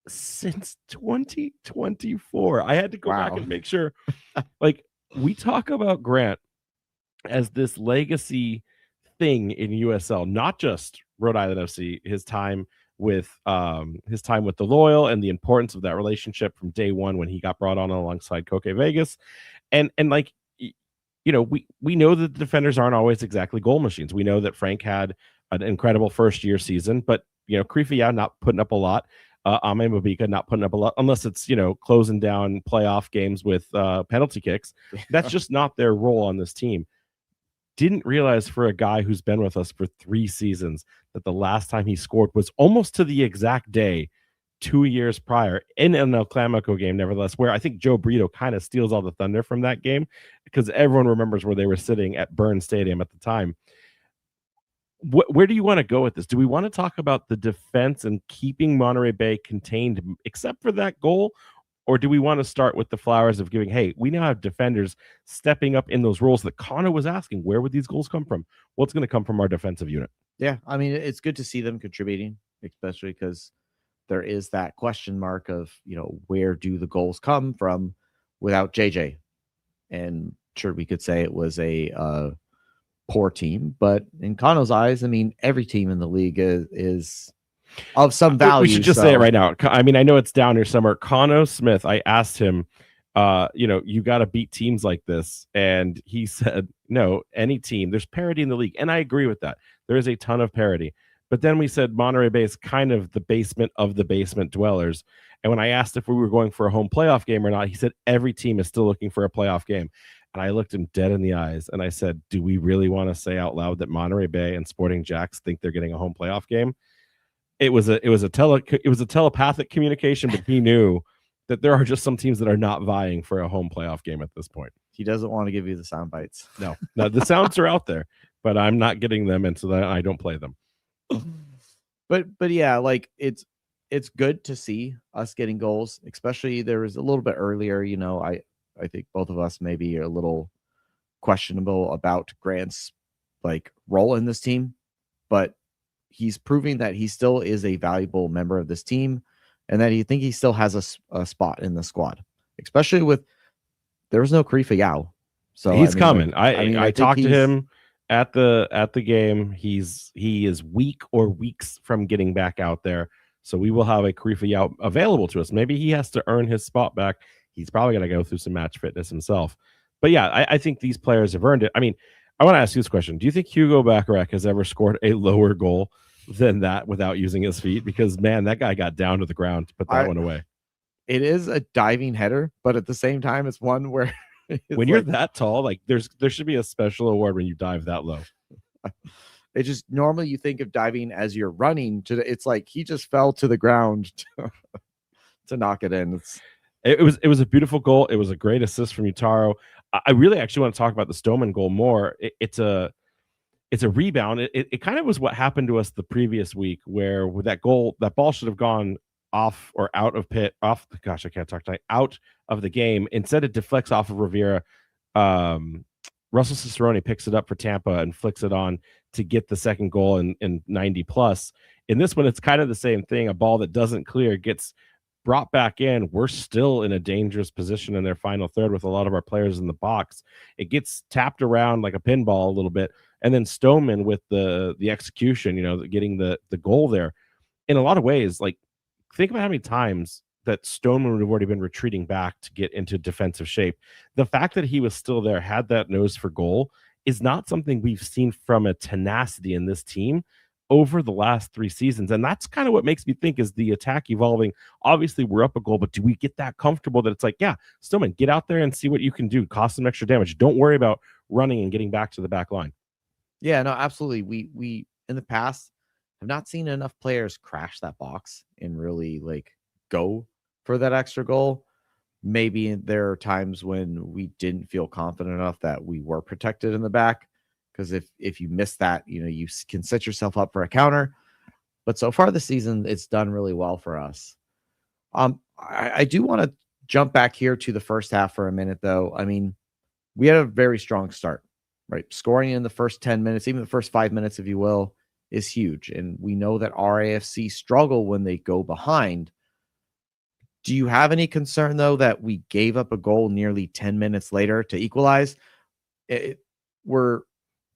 since 2024. I had to go back and make sure. Like, we talk about Grant as this legacy thing in USL, not just Rhode Island FC, his time with the Loyal and the importance of that relationship from day one when he got brought on alongside Koke Vegas. And like, you know, we know that the defenders aren't always exactly goal machines. We know that Frank had an incredible first year season, but, you know, Krifa not putting up a lot. Ame Mabika not putting up a lot, unless it's, you know, closing down playoff games with penalty kicks. That's just not their role on this team. Didn't realize for a guy who's been with us for 3 seasons that the last time he scored was almost to the exact day 2 years prior in an El Clamaco game, nevertheless, where I think Joe Brito kind of steals all the thunder from that game because everyone remembers where they were sitting at Burns Stadium at the time. Where do you want to go with this? Do we want to talk about the defense and keeping Monterey Bay contained except for that goal? Or do we want to start with the flowers of giving, hey, we now have defenders stepping up in those roles that Connor was asking, where would these goals come from? What's going to come from our defensive unit? Yeah, I mean, it's good to see them contributing, especially because there is that question mark of, you know, where do the goals come from without JJ? And sure, we could say it was a poor team, but in Connor's eyes, I mean, every team in the league is of some value. We should just say it right now. I mean, I know it's down here somewhere. Connor Smith, I asked him, you know, you got to beat teams like this. And he said, no, any team, there's parity in the league. And I agree with that. There is a ton of parity. But then we said Monterey Bay is kind of the basement of the basement dwellers. And when I asked if we were going for a home playoff game or not, he said every team is still looking for a playoff game. And I looked him dead in the eyes and I said, do we really want to say out loud that Monterey Bay and Sporting Jacks think they're getting a home playoff game? It was a telepathic communication, but he knew that there are just some teams that are not vying for a home playoff game at this point. He doesn't want to give you the sound bites. No, the sounds are out there, but I'm not getting them, and so that I don't play them. But yeah, like it's good to see us getting goals, especially there was a little bit earlier. You know, I think both of us maybe are a little questionable about Grant's like role in this team, but he's proving that he still is a valuable member of this team and that he still has a spot in the squad, especially with there was no Krifa Yao. So he's coming. I talked to him at the game. He is week or weeks from getting back out there. So we will have a Krifa Yao available to us. Maybe he has to earn his spot back. He's probably going to go through some match fitness himself. But yeah, I think these players have earned it. I mean, I want to ask you this question. Do you think Hugo Bacharach has ever scored a lower goal than that without using his feet? Because, man, that guy got down to the ground to put that one away. It is a diving header, but at the same time, it's one where when you're that tall, like there should be a special award when you dive that low. It just normally you think of diving as you're running it's like he just fell to the ground to knock it in. It was a beautiful goal. It was a great assist from Utaro. I really actually want to talk about the Stoneman goal more. It's a rebound. It kind of was what happened to us the previous week, where with that goal, that ball should have gone off or out of pit, off. Gosh, I can't talk tonight. Out of the game. Instead, it deflects off of Rivera. Russell Cicerone picks it up for Tampa and flicks it on to get the second goal in 90 plus. In this one, it's kind of the same thing. A ball that doesn't clear gets brought back in. We're still in a dangerous position in their final third with a lot of our players in the box. It gets tapped around like a pinball a little bit, and then Stoneman with the execution, you know, getting the goal there. In a lot of ways, like think about how many times that Stoneman would have already been retreating back to get into defensive shape. The fact that he was still there, had that nose for goal, is not something we've seen from a tenacity in this team over the last 3 seasons. And that's kind of what makes me think is the attack evolving. Obviously, we're up a goal, but do we get that comfortable that it's like, yeah, Stoneman, get out there and see what you can do. Cost some extra damage. Don't worry about running and getting back to the back line. Yeah, no, absolutely. We in the past have not seen enough players crash that box and really like go for that extra goal. Maybe there are times when we didn't feel confident enough that we were protected in the back. Because if you miss that, you know, you can set yourself up for a counter. But so far this season, it's done really well for us. I do want to jump back here to the first half for a minute, though. I mean, we had a very strong start, right? Scoring in the first 10 minutes, even the first 5 minutes, if you will, is huge. And we know that RIFC struggle when they go behind. Do you have any concern, though, that we gave up a goal nearly 10 minutes later to equalize? We're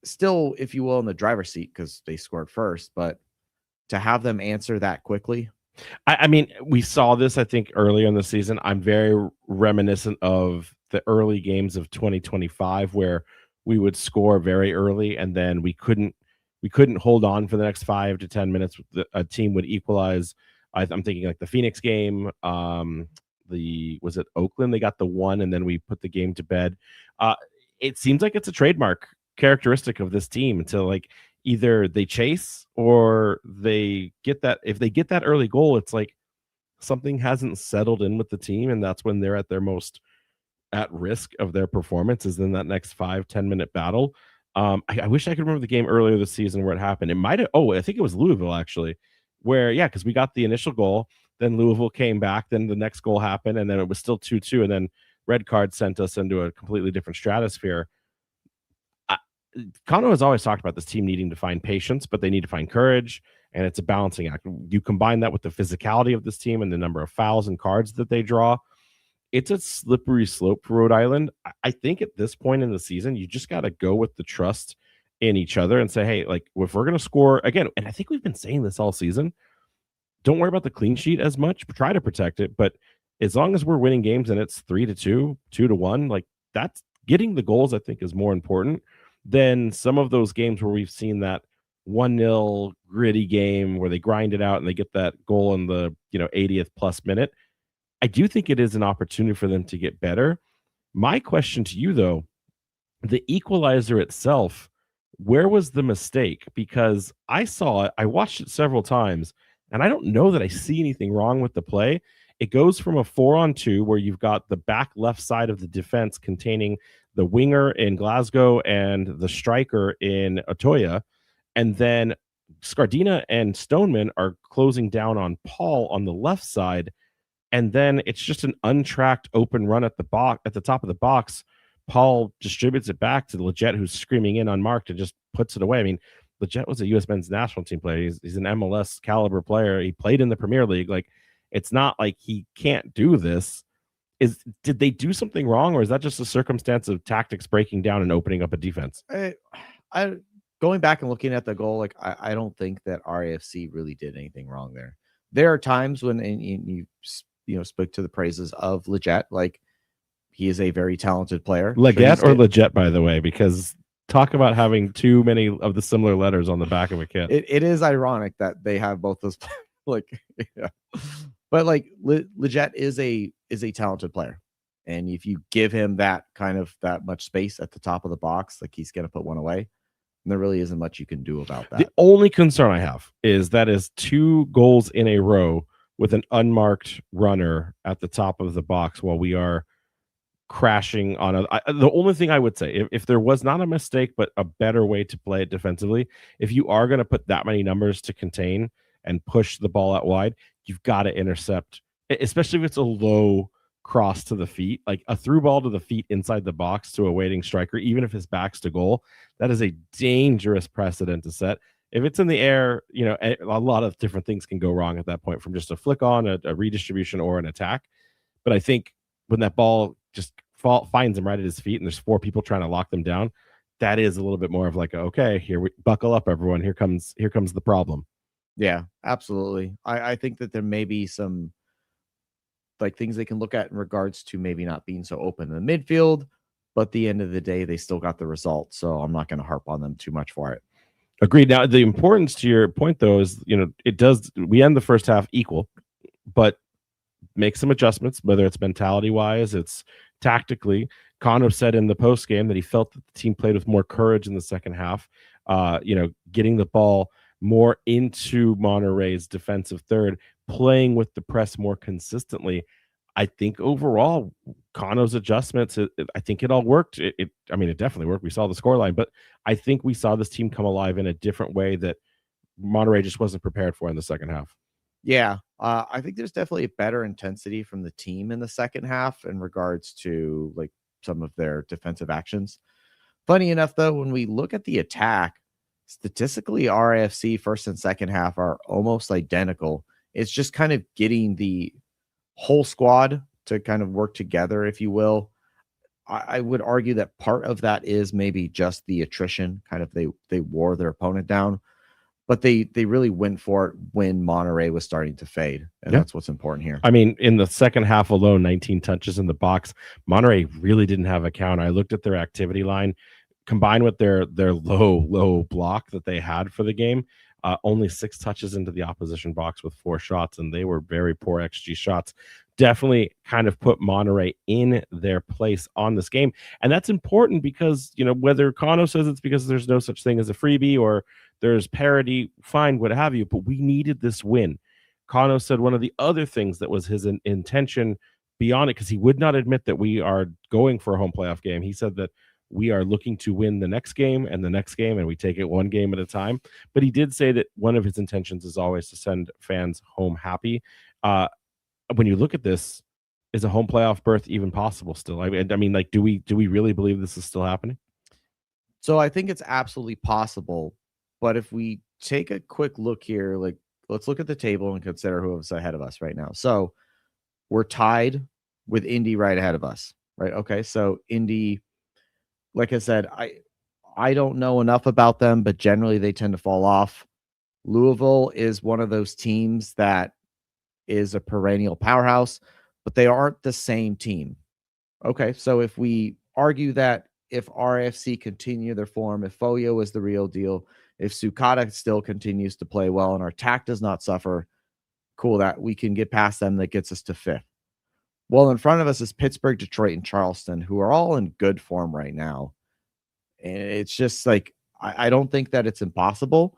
still, if you will, in the driver's seat because they scored first, but to have them answer that quickly. I mean, we saw this, I think, earlier in the season. I'm very reminiscent of the early games of 2025 where we would score very early and then we couldn't hold on for the next 5 to 10 minutes. A team would equalize. I'm thinking like the Phoenix game. Was it Oakland? They got the 1 and then we put the game to bed. It seems like it's a trademark characteristic of this team until like either they chase or they get that. If they get that early goal, it's like something hasn't settled in with the team, and that's when they're at their most at risk of their performance is in that next 5-10 minute battle. I wish I could remember the game earlier this season where it happened. It might have. Oh, I think it was Louisville actually, where because we got the initial goal, then Louisville came back, then the next goal happened, and then it was still 2-2, and then red card sent us into a completely different stratosphere. Kano has always talked about this team needing to find patience, but they need to find courage, and it's a balancing act. You combine that with the physicality of this team and the number of fouls and cards that they draw. It's a slippery slope for Rhode Island. I think at this point in the season, you just got to go with the trust in each other and say, hey, like if we're going to score again, and I think we've been saying this all season, don't worry about the clean sheet as much, try to protect it. But as long as we're winning games and it's 3-2, 2-1, like that's getting the goals, I think is more important than some of those games where we've seen that 1-0 gritty game where they grind it out and they get that goal in the 80th plus minute. I do think it is an opportunity for them to get better. My question to you, though, the equalizer itself, where was the mistake? Because I saw it, I watched it several times, and I don't know that I see anything wrong with the play. It goes from a 4-on-2 where you've got the back left side of the defense containing the winger in Glasgow and the striker in Otoya. And then Scardina and Stoneman are closing down on Paul on the left side. And then it's just an untracked open run at the box at the top of the box. Paul distributes it back to Leggett, who's screaming in unmarked, and just puts it away. I mean, Leggett was a U.S. men's national team player. He's an MLS caliber player. He played in the Premier League. Like, it's not like he can't do this. Did they do something wrong, or is that just a circumstance of tactics breaking down and opening up a defense? I going back and looking at the goal, like I don't think that RIFC really did anything wrong there. There are times when you spoke to the praises of Leggett, like he is a very talented player. Leggett or Leggett, by the way, because talk about having too many of the similar letters on the back of a kit. It is ironic that they have both those, like, yeah. But like Leggett is a talented player, and if you give him that much space at the top of the box, like he's going to put one away. And there really isn't much you can do about that. The only concern I have is that is 2 goals in a row with an unmarked runner at the top of the box while we are crashing on the only thing I would say, if there was not a mistake, but a better way to play it defensively, if you are going to put that many numbers to contain and push the ball out wide, you've got to intercept, especially if it's a low cross to the feet, like a through ball to the feet inside the box to a waiting striker, even if his back's to goal. That is a dangerous precedent to set. If it's in the air, a lot of different things can go wrong at that point, from just a flick on, a redistribution, or an attack. But I think when that ball just finds him right at his feet and there's 4 people trying to lock them down, that is a little bit more of like, okay, here we buckle up, everyone. Here comes the problem. Yeah, absolutely. I think that there may be some like things they can look at in regards to maybe not being so open in the midfield, but at the end of the day, they still got the result. So I'm not going to harp on them too much for it. Agreed. Now, the importance to your point, though, is, we end the first half equal, but make some adjustments, whether it's mentality wise, it's tactically. Kano said in the post game that he felt that the team played with more courage in the second half, getting the ball more into Monterey's defensive third, playing with the press more consistently. I think overall, Kano's adjustments, I think it all worked. It definitely worked. We saw the scoreline, but I think we saw this team come alive in a different way that Monterey just wasn't prepared for in the second half. Yeah, I think there's definitely a better intensity from the team in the second half in regards to like some of their defensive actions. Funny enough, though, when we look at the attack, statistically, RIFC first and second half are almost identical. It's just kind of getting the whole squad to kind of work together, if you will. I would argue that part of that is maybe just the attrition. Kind of they wore their opponent down, but they really went for it when Monterey was starting to fade, and that's what's important here. I mean, in the second half alone, 19 touches in the box. Monterey really didn't have a counter. I looked at their activity line, combined with their low block that they had for the game. Only 6 touches into the opposition box with 4 shots, and they were very poor XG shots. Definitely kind of put Monterey in their place on this game. And that's important because, whether Kano says it's because there's no such thing as a freebie or there's parity, fine, what have you, but we needed this win. Kano said one of the other things that was his intention beyond it, because he would not admit that we are going for a home playoff game. He said that we are looking to win the next game and the next game, and we take it one game at a time. But he did say that one of his intentions is always to send fans home happy. When you look at this, is a home playoff berth even possible still? I mean, like, do we really believe this is still happening? So I think it's absolutely possible. But if we take a quick look here, like, let's look at the table and consider who's ahead of us right now. So we're tied with Indy right ahead of us, right? Okay, so Indy, like I said, I don't know enough about them, but generally they tend to fall off. Louisville is one of those teams that is a perennial powerhouse, but they aren't the same team. Okay, so if we argue that if RIFC continue their form, if Foyo is the real deal, if Sukata still continues to play well and our attack does not suffer, cool, that we can get past them. That gets us to 5th. Well, in front of us is Pittsburgh, Detroit, and Charleston, who are all in good form right now. And it's just like, I don't think that it's impossible,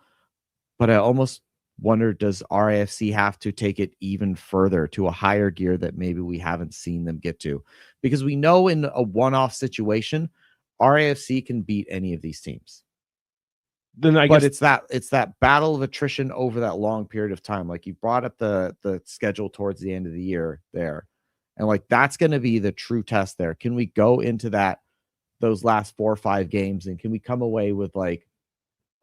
but I almost wonder, does RIFC have to take it even further to a higher gear that maybe we haven't seen them get to? Because we know in a one-off situation, RIFC can beat any of these teams. Then I guess it's that battle of attrition over that long period of time. Like, you brought up the schedule towards the end of the year there. And like, that's going to be the true test there. Can we go into those last 4 or 5 games, and can we come away with like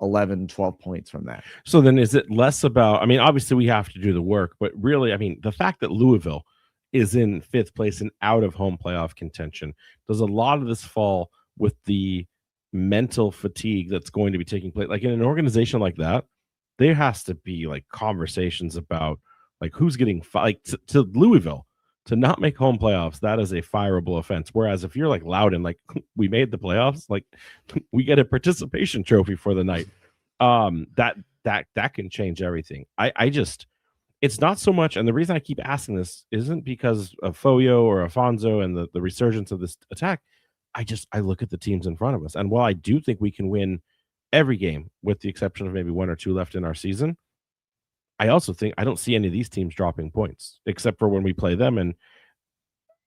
11, 12 points from that? So then is it less about, I mean, obviously we have to do the work, but really, I mean, the fact that Louisville is in 5th place and out of home playoff contention, does a lot of this fall with the mental fatigue that's going to be taking place? Like, in an organization like that, there has to be like conversations about like who's getting to Louisville to not make home playoffs. That is a fireable offense. Whereas if you're like Loudon, like, we made the playoffs, like, we get a participation trophy for the night. That can change everything. It's not so much, and the reason I keep asking this isn't because of Foyo or Afonso and the resurgence of this attack. I look at the teams in front of us, and while I do think we can win every game, with the exception of maybe 1 or 2 left in our season, I also think I don't see any of these teams dropping points, except for when we play them, and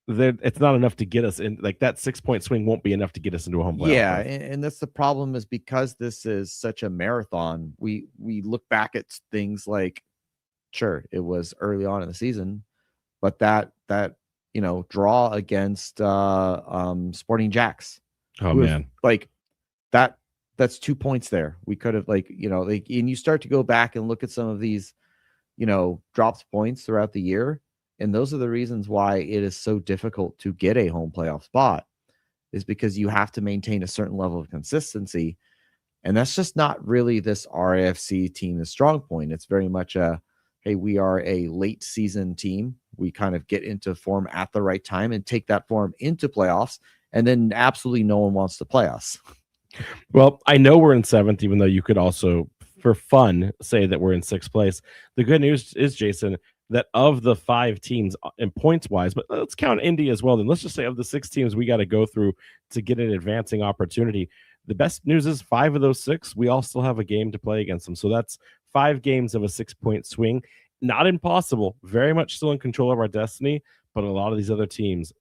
it's not enough to get us in. Like, that 6-point swing won't be enough to get us into a home playoff. Yeah, and that's the problem, is because this is such a marathon. We look back at things like, sure, it was early on in the season, but that draw against Sporting Jacks. Oh man, like that's 2 points there. We could have and you start to go back and look at some of these, dropped points throughout the year. And those are the reasons why it is so difficult to get a home playoff spot, is because you have to maintain a certain level of consistency. And that's just not really this RIFC team's strong point. It's very much hey, we are a late season team. We kind of get into form at the right time and take that form into playoffs. And then absolutely no one wants to play us. Well, I know we're in 7th, even though you could also, for fun, say that we're in 6th place. The good news is, Jason, that of the 5 teams in points wise, but let's count Indy as well. Then let's just say of the 6 teams we got to go through to get an advancing opportunity, the best news is 5 of those 6, we all still have a game to play against them. So that's 5 games of a 6-point swing. Not impossible, very much still in control of our destiny, but a lot of these other teams,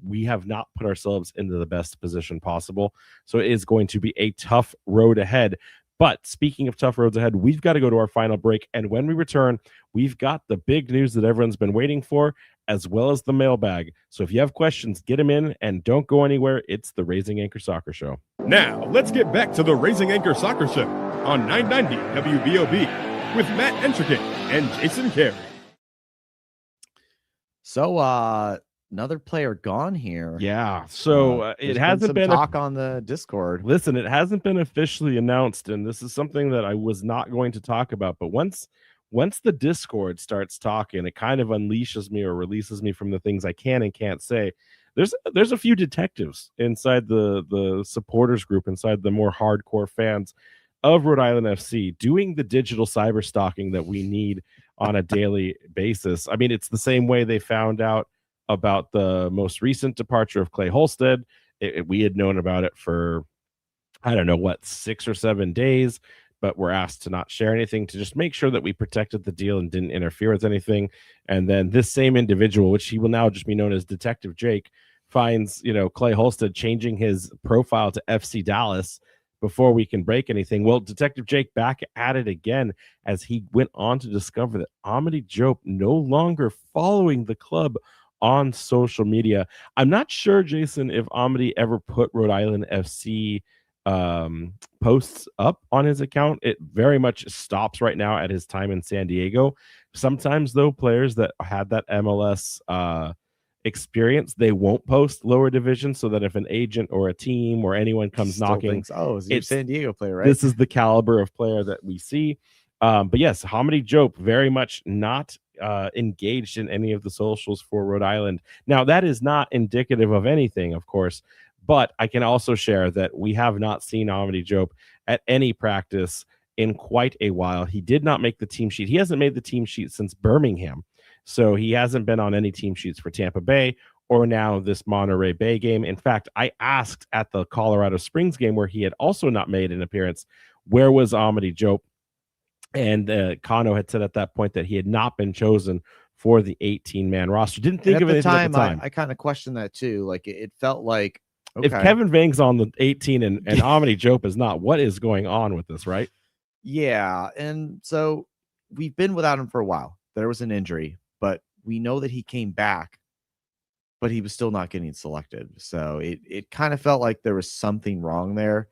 we have not put ourselves into the best position possible. So it is going to be a tough road ahead. But speaking of tough roads ahead, we've got to go to our final break. And when we return, we've got the big news that everyone's been waiting for, as well as the mailbag. So if you have questions, get them in and don't go anywhere. It's the Raising Anchor Soccer Show. Now, let's get back to the Raising Anchor Soccer Show on 990 WBOB with Matt Entricket and Jason Carey. So, another player gone here. Yeah. So it hasn't been talk on the Discord. Listen, it hasn't been officially announced, and this is something that I was not going to talk about. But once the Discord starts talking, it kind of unleashes me or releases me from the things I can and can't say. There's a few detectives inside the supporters group, inside the more hardcore fans of Rhode Island FC, doing the digital cyber stalking that we need on a daily basis. I mean, it's the same way they found out about the most recent departure of Clay Holstead. We had known about it for, I don't know, 6 or 7 days, but we're asked to not share anything, to just make sure that we protected the deal and didn't interfere with anything. And then this same individual, which he will now just be known as Detective Jake, finds, Clay Holstead changing his profile to FC Dallas before we can break anything. Well, Detective Jake back at it again, as he went on to discover that Amity Diop no longer following the club on social media. I'm not sure, Jason, if Amity ever put Rhode Island FC posts up on his account. It very much stops right now at his time in San Diego. Sometimes, though, players that had that MLS experience, they won't post lower division, so that if an agent or a team or anyone comes knocking, thinks, it's a San Diego player, right? This is the caliber of player that we see. But yes, Amity Diop very much not engaged in any of the socials for Rhode Island. Now, that is not indicative of anything, of course, but I can also share that we have not seen Amity Diop at any practice in quite a while. He did not make the team sheet. He hasn't made the team sheet since Birmingham. So he hasn't been on any team sheets for Tampa Bay or now this Monterey Bay game. In fact, I asked at the Colorado Springs game, where he had also not made an appearance, where was Amity Diop? And Kano had said at that point that he had not been chosen for the 18-man roster. Didn't think of it at the time. I kind of questioned that too. Like it felt like, okay, if Kevin Vang's on the 18 and Amity Diop is not, what is going on with this, right? Yeah. And so we've been without him for a while. There was an injury, but we know that he came back, but he was still not getting selected. So it kind of felt like there was something wrong there,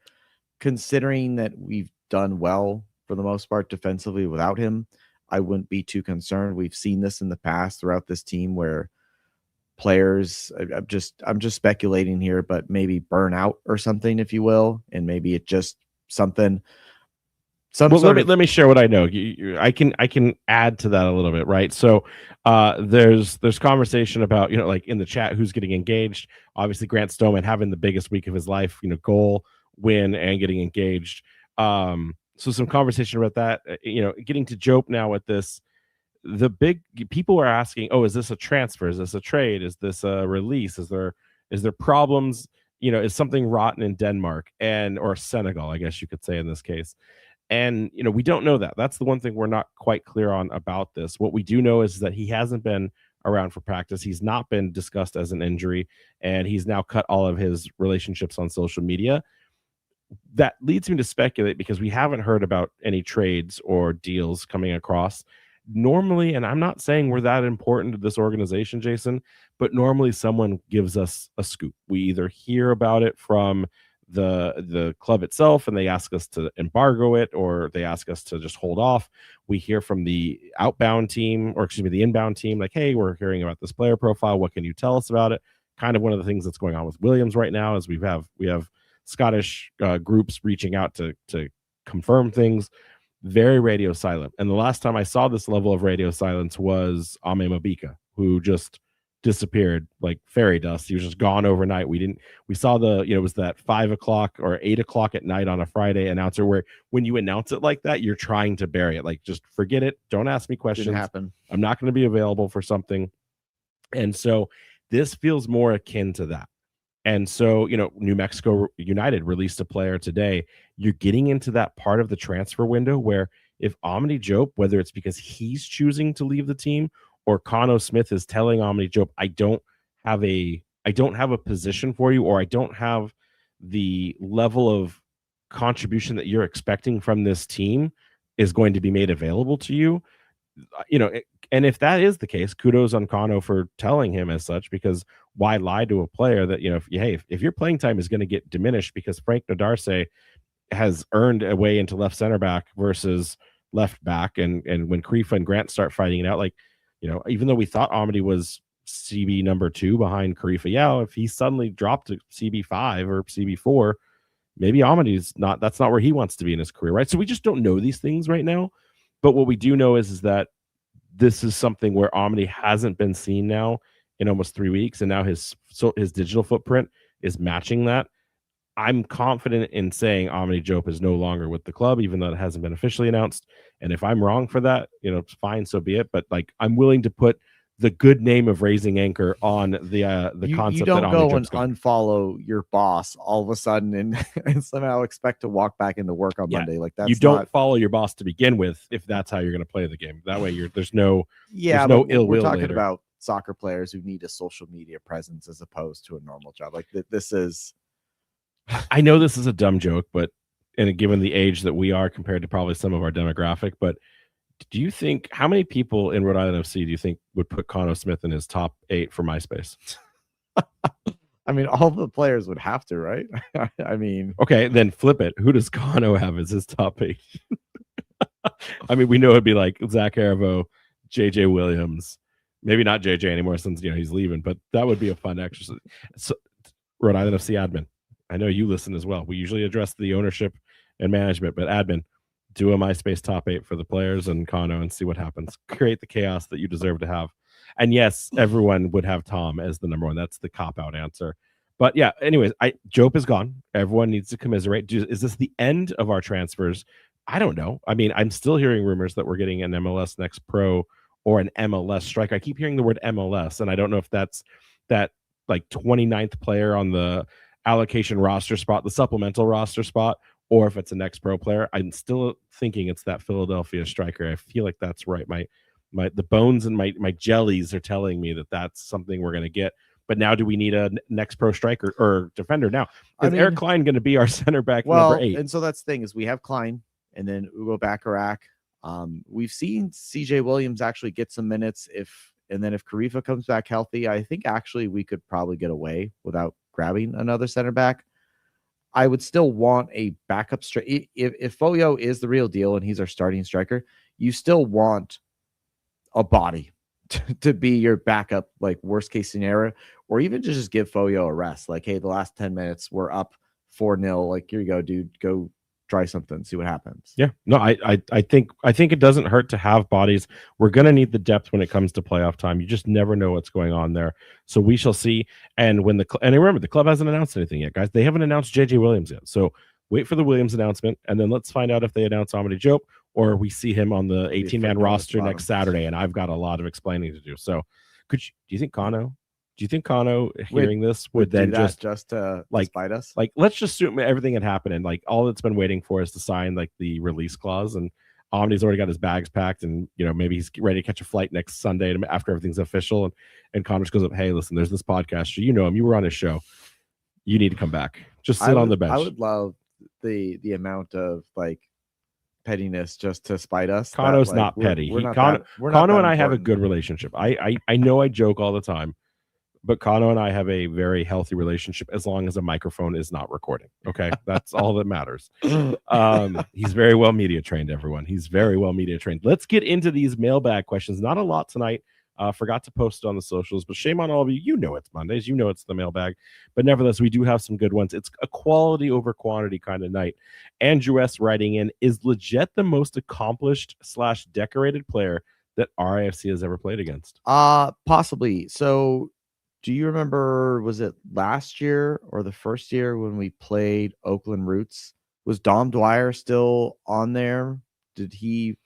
considering that we've done well for the most part defensively without him. I wouldn't be too concerned. We've seen this in the past throughout this team where players, I'm just speculating here, but maybe burn out or something, if you will, and maybe it just something. Let me share what I know. I can add to that a little bit, right? So there's conversation about, like in the chat, who's getting engaged. Obviously, Grant Stoneman having the biggest week of his life, goal, win, and getting engaged. So some conversation about that, getting to Diop now with this. The big people are asking, oh, is this a transfer? Is this a trade? Is this a release? Is there problems? Is something rotten in Denmark or Senegal, I guess you could say in this case. And, we don't know that. That's the one thing we're not quite clear on about this. What we do know is that he hasn't been around for practice. He's not been discussed as an injury, and he's now cut all of his relationships on social media. That leads me to speculate, because we haven't heard about any trades or deals coming across. Normally, and I'm not saying we're that important to this organization, Jason, but normally someone gives us a scoop. We either hear about it from the club itself and they ask us to embargo it, or they ask us to just hold off. We hear from the outbound team, or excuse me, the inbound team, like, hey, we're hearing about this player profile. What can you tell us about it? Kind of one of the things that's going on with Williams right now is we have Scottish groups reaching out to confirm things. Very radio silent. And the last time I saw this level of radio silence was Ame Mabika, who just disappeared like fairy dust. He was just gone overnight. We saw it was that 5 o'clock or 8 o'clock at night on a Friday announcer, where when you announce it like that, you're trying to bury it. Like, just forget it. Don't ask me questions. Didn't happen. I'm not going to be available for something. And so this feels more akin to that. And so, New Mexico United released a player today. You're getting into that part of the transfer window where if Amity Diop, whether it's because he's choosing to leave the team or Kano Smith is telling Amity Diop, I don't have a position for you, or I don't have the level of contribution that you're expecting from this team is going to be made available to you. And if that is the case, kudos on Kano for telling him as such, because why lie to a player that, if your playing time is going to get diminished because Frank Nadarce has earned a way into left center back versus left back, and when Krifa and Grant start fighting it out, even though we thought Amity was CB number 2 behind Krifa, if he suddenly dropped to CB5 or CB4, maybe Amity's that's not where he wants to be in his career, right? So we just don't know these things right now. But what we do know is that this is something where Amity hasn't been seen now in almost 3 weeks, and now his digital footprint is matching that. I'm confident in saying Amity Diop is no longer with the club, even though it hasn't been officially announced. And if I'm wrong for that, it's fine, so be it. But I'm willing to put the good name of Raising Anchor on the concept. You don't that go and unfollow your boss all of a sudden and somehow expect to walk back into work on Monday. Like that's you don't follow your boss to begin with if that's how you're going to play the game. That way there's no ill will. We're talking later. about soccer players who need a social media presence as opposed to a normal job. Like this is. I know this is a dumb joke, and given the age that we are compared to probably some of our demographic, but do you think, how many people in Rhode Island FC do you think would put Connor Smith in his top 8 for MySpace? I mean, all the players would have to, right? I mean, okay, then flip it. Who does Connor have as his top 8? I mean, we know it'd be like Zach Aravo, JJ Williams, maybe not JJ anymore since he's leaving, but that would be a fun exercise. So, Rhode Island FC admin, I know you listen as well. We usually address the ownership and management, but admin, do a MySpace top 8 for the players and Kano and see what happens. Create the chaos that you deserve to have. And yes, everyone would have Tom as the number 1. That's the cop-out answer. But yeah, anyways, Diop is gone. Everyone needs to commiserate. Is this the end of our transfers? I don't know. I mean, I'm still hearing rumors that we're getting an MLS Next Pro or an MLS striker. I keep hearing the word MLS, and I don't know if that's that 29th player on the allocation roster spot, the supplemental roster spot, or if it's a Next Pro player. I'm still thinking it's that Philadelphia striker. I feel like that's right. The bones and my jellies are telling me that that's something we're going to get. But now, do we need a Next Pro striker or defender now? Is Eric Klein going to be our center back number 8? And so that's the thing is we have Klein and then Ugo Bacharach. We've seen CJ Williams actually get some minutes and then if Karifa comes back healthy, I think actually we could probably get away without grabbing another center back. I would still want a backup striker. If Foyo is the real deal and he's our starting striker, you still want a body to be your backup, like worst case scenario, or even just give Foyo a rest. Like, hey, the last 10 minutes we're up 4-0. Like, here you go, dude. Go try something, see what happens. Yeah, no, I think it doesn't hurt to have bodies. We're gonna need the depth when it comes to playoff time. You just never know what's going on there. So we shall see. And remember, the club hasn't announced anything yet, guys. They haven't announced JJ Williams yet. So wait for the Williams announcment, and then let's find out if they announce Amity Diop or we see him on the 18-man roster next Saturday. And I've got a lot of explaining to do. So do you think Kano hearing this would then just to spite us? Like, let's just assume everything had happened and like all it's been waiting for is to sign like the release clause, and Omni's already got his bags packed and maybe he's ready to catch a flight next Sunday after everything's official, and Connor just goes up, hey, listen, there's this podcaster, him, you were on his show, you need to come back, just sit on the bench. I would love the amount of like pettiness just to spite us. Kano's not petty. Kano and I have a good relationship. I know I joke all the time, but Kano and I have a very healthy relationship as long as a microphone is not recording. Okay. That's all that matters. He's very well media trained, everyone. He's very well media trained. Let's get into these mailbag questions. Not a lot tonight. Forgot to post it on the socials, but shame on all of you. You know it's Mondays. You know it's the mailbag. But nevertheless, we do have some good ones. It's a quality over quantity kind of night. Andrew S. writing in, is Leggett the most accomplished / decorated player that RIFC has ever played against? Possibly. So do you remember, was it last year or the first year when we played Oakland Roots? Was Dom Dwyer still on there? Did he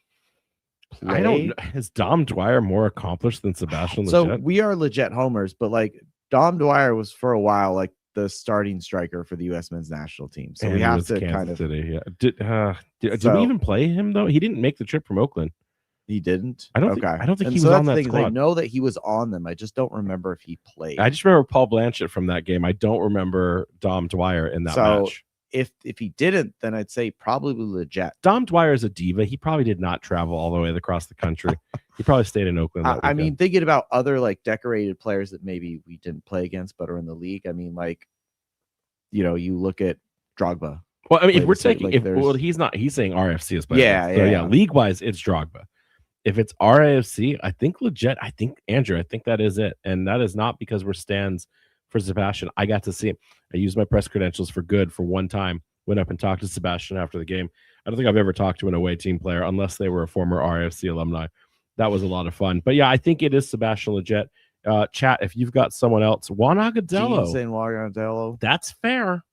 play? I don't know. Is Dom Dwyer more accomplished than Sebastian Leggett? So we are Leggett homers, but like Dom Dwyer was for a while like the starting striker for the U.S. men's national team. So we have to kind of. City, yeah. Did we even play him though? He didn't make the trip from Oakland. He didn't. I don't think he was on that squad. I know that he was on them. I just don't remember if he played. I just remember Paul Blanchett from that game. I don't remember Dom Dwyer in that match. if he didn't, then I'd say probably legit. Dom Dwyer is a diva. He probably did not travel all the way across the country. He probably stayed in Oakland. I mean, thinking about other like decorated players that maybe we didn't play against but are in the league. I mean, like, you look at Drogba. Well, I mean, if we're taking, he's saying RFC is playing. Yeah. League wise, it's Drogba. If it's RIFC, I think legit. I think Andrew. I think that is it, and that is not because we're stands for Sebastian. I got to see him. I used my press credentials for good for one time. Went up and talked to Sebastian after the game. I don't think I've ever talked to an away team player unless they were a former RIFC alumni. That was a lot of fun. But yeah, I think it is Sebastian legit. Chat, if you've got someone else, Juan Agadello. Saying Juan Agadello. That's fair.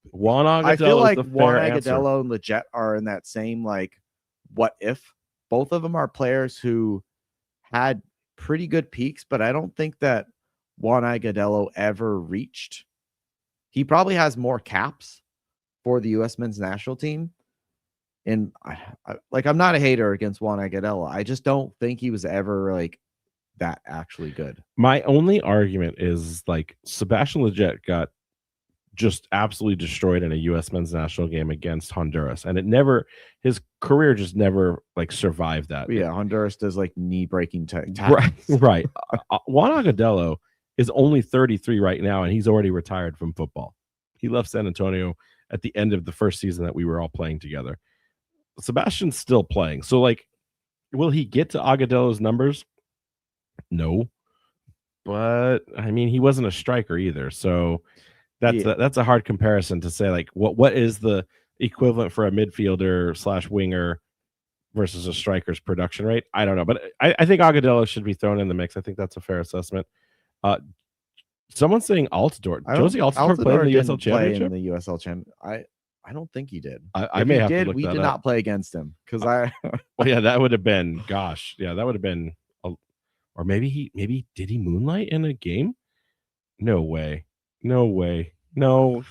Juan Agadello. I feel like Juan Agadello and Legit are in that same like what if. Both of them are players who had pretty good peaks, but I don't think that Juan Agadello ever reached. He probably has more caps for the U.S. men's national team. And I'm not a hater against Juan Agadello. I just don't think he was ever like that actually good. My only argument is like Sebastian Legit got just absolutely destroyed in a U.S. men's national game against Honduras, and his career just never like survived that. Yeah, Honduras does like knee breaking tackles. Right. Juan Agadello is only 33 right now, and he's already retired from football. He left San Antonio at the end of the first season that we were all playing together. Sebastian's still playing, so like, will he get to Agadello's numbers? No, but I mean, he wasn't a striker either, so. That's a hard comparison to say like what is the equivalent for a midfielder / winger versus a striker's production rate. I don't know, but I think Agadello should be thrown in the mix. I think that's a fair assessment. Someone's saying Altidore. Josie Altidore played in the USL Championship. In the USL Championship, I don't think he did. I may have to look that up. We did not play against him because Well, yeah, that would have been. Gosh, yeah, that would have been. Or maybe did he moonlight in a game? No way. No.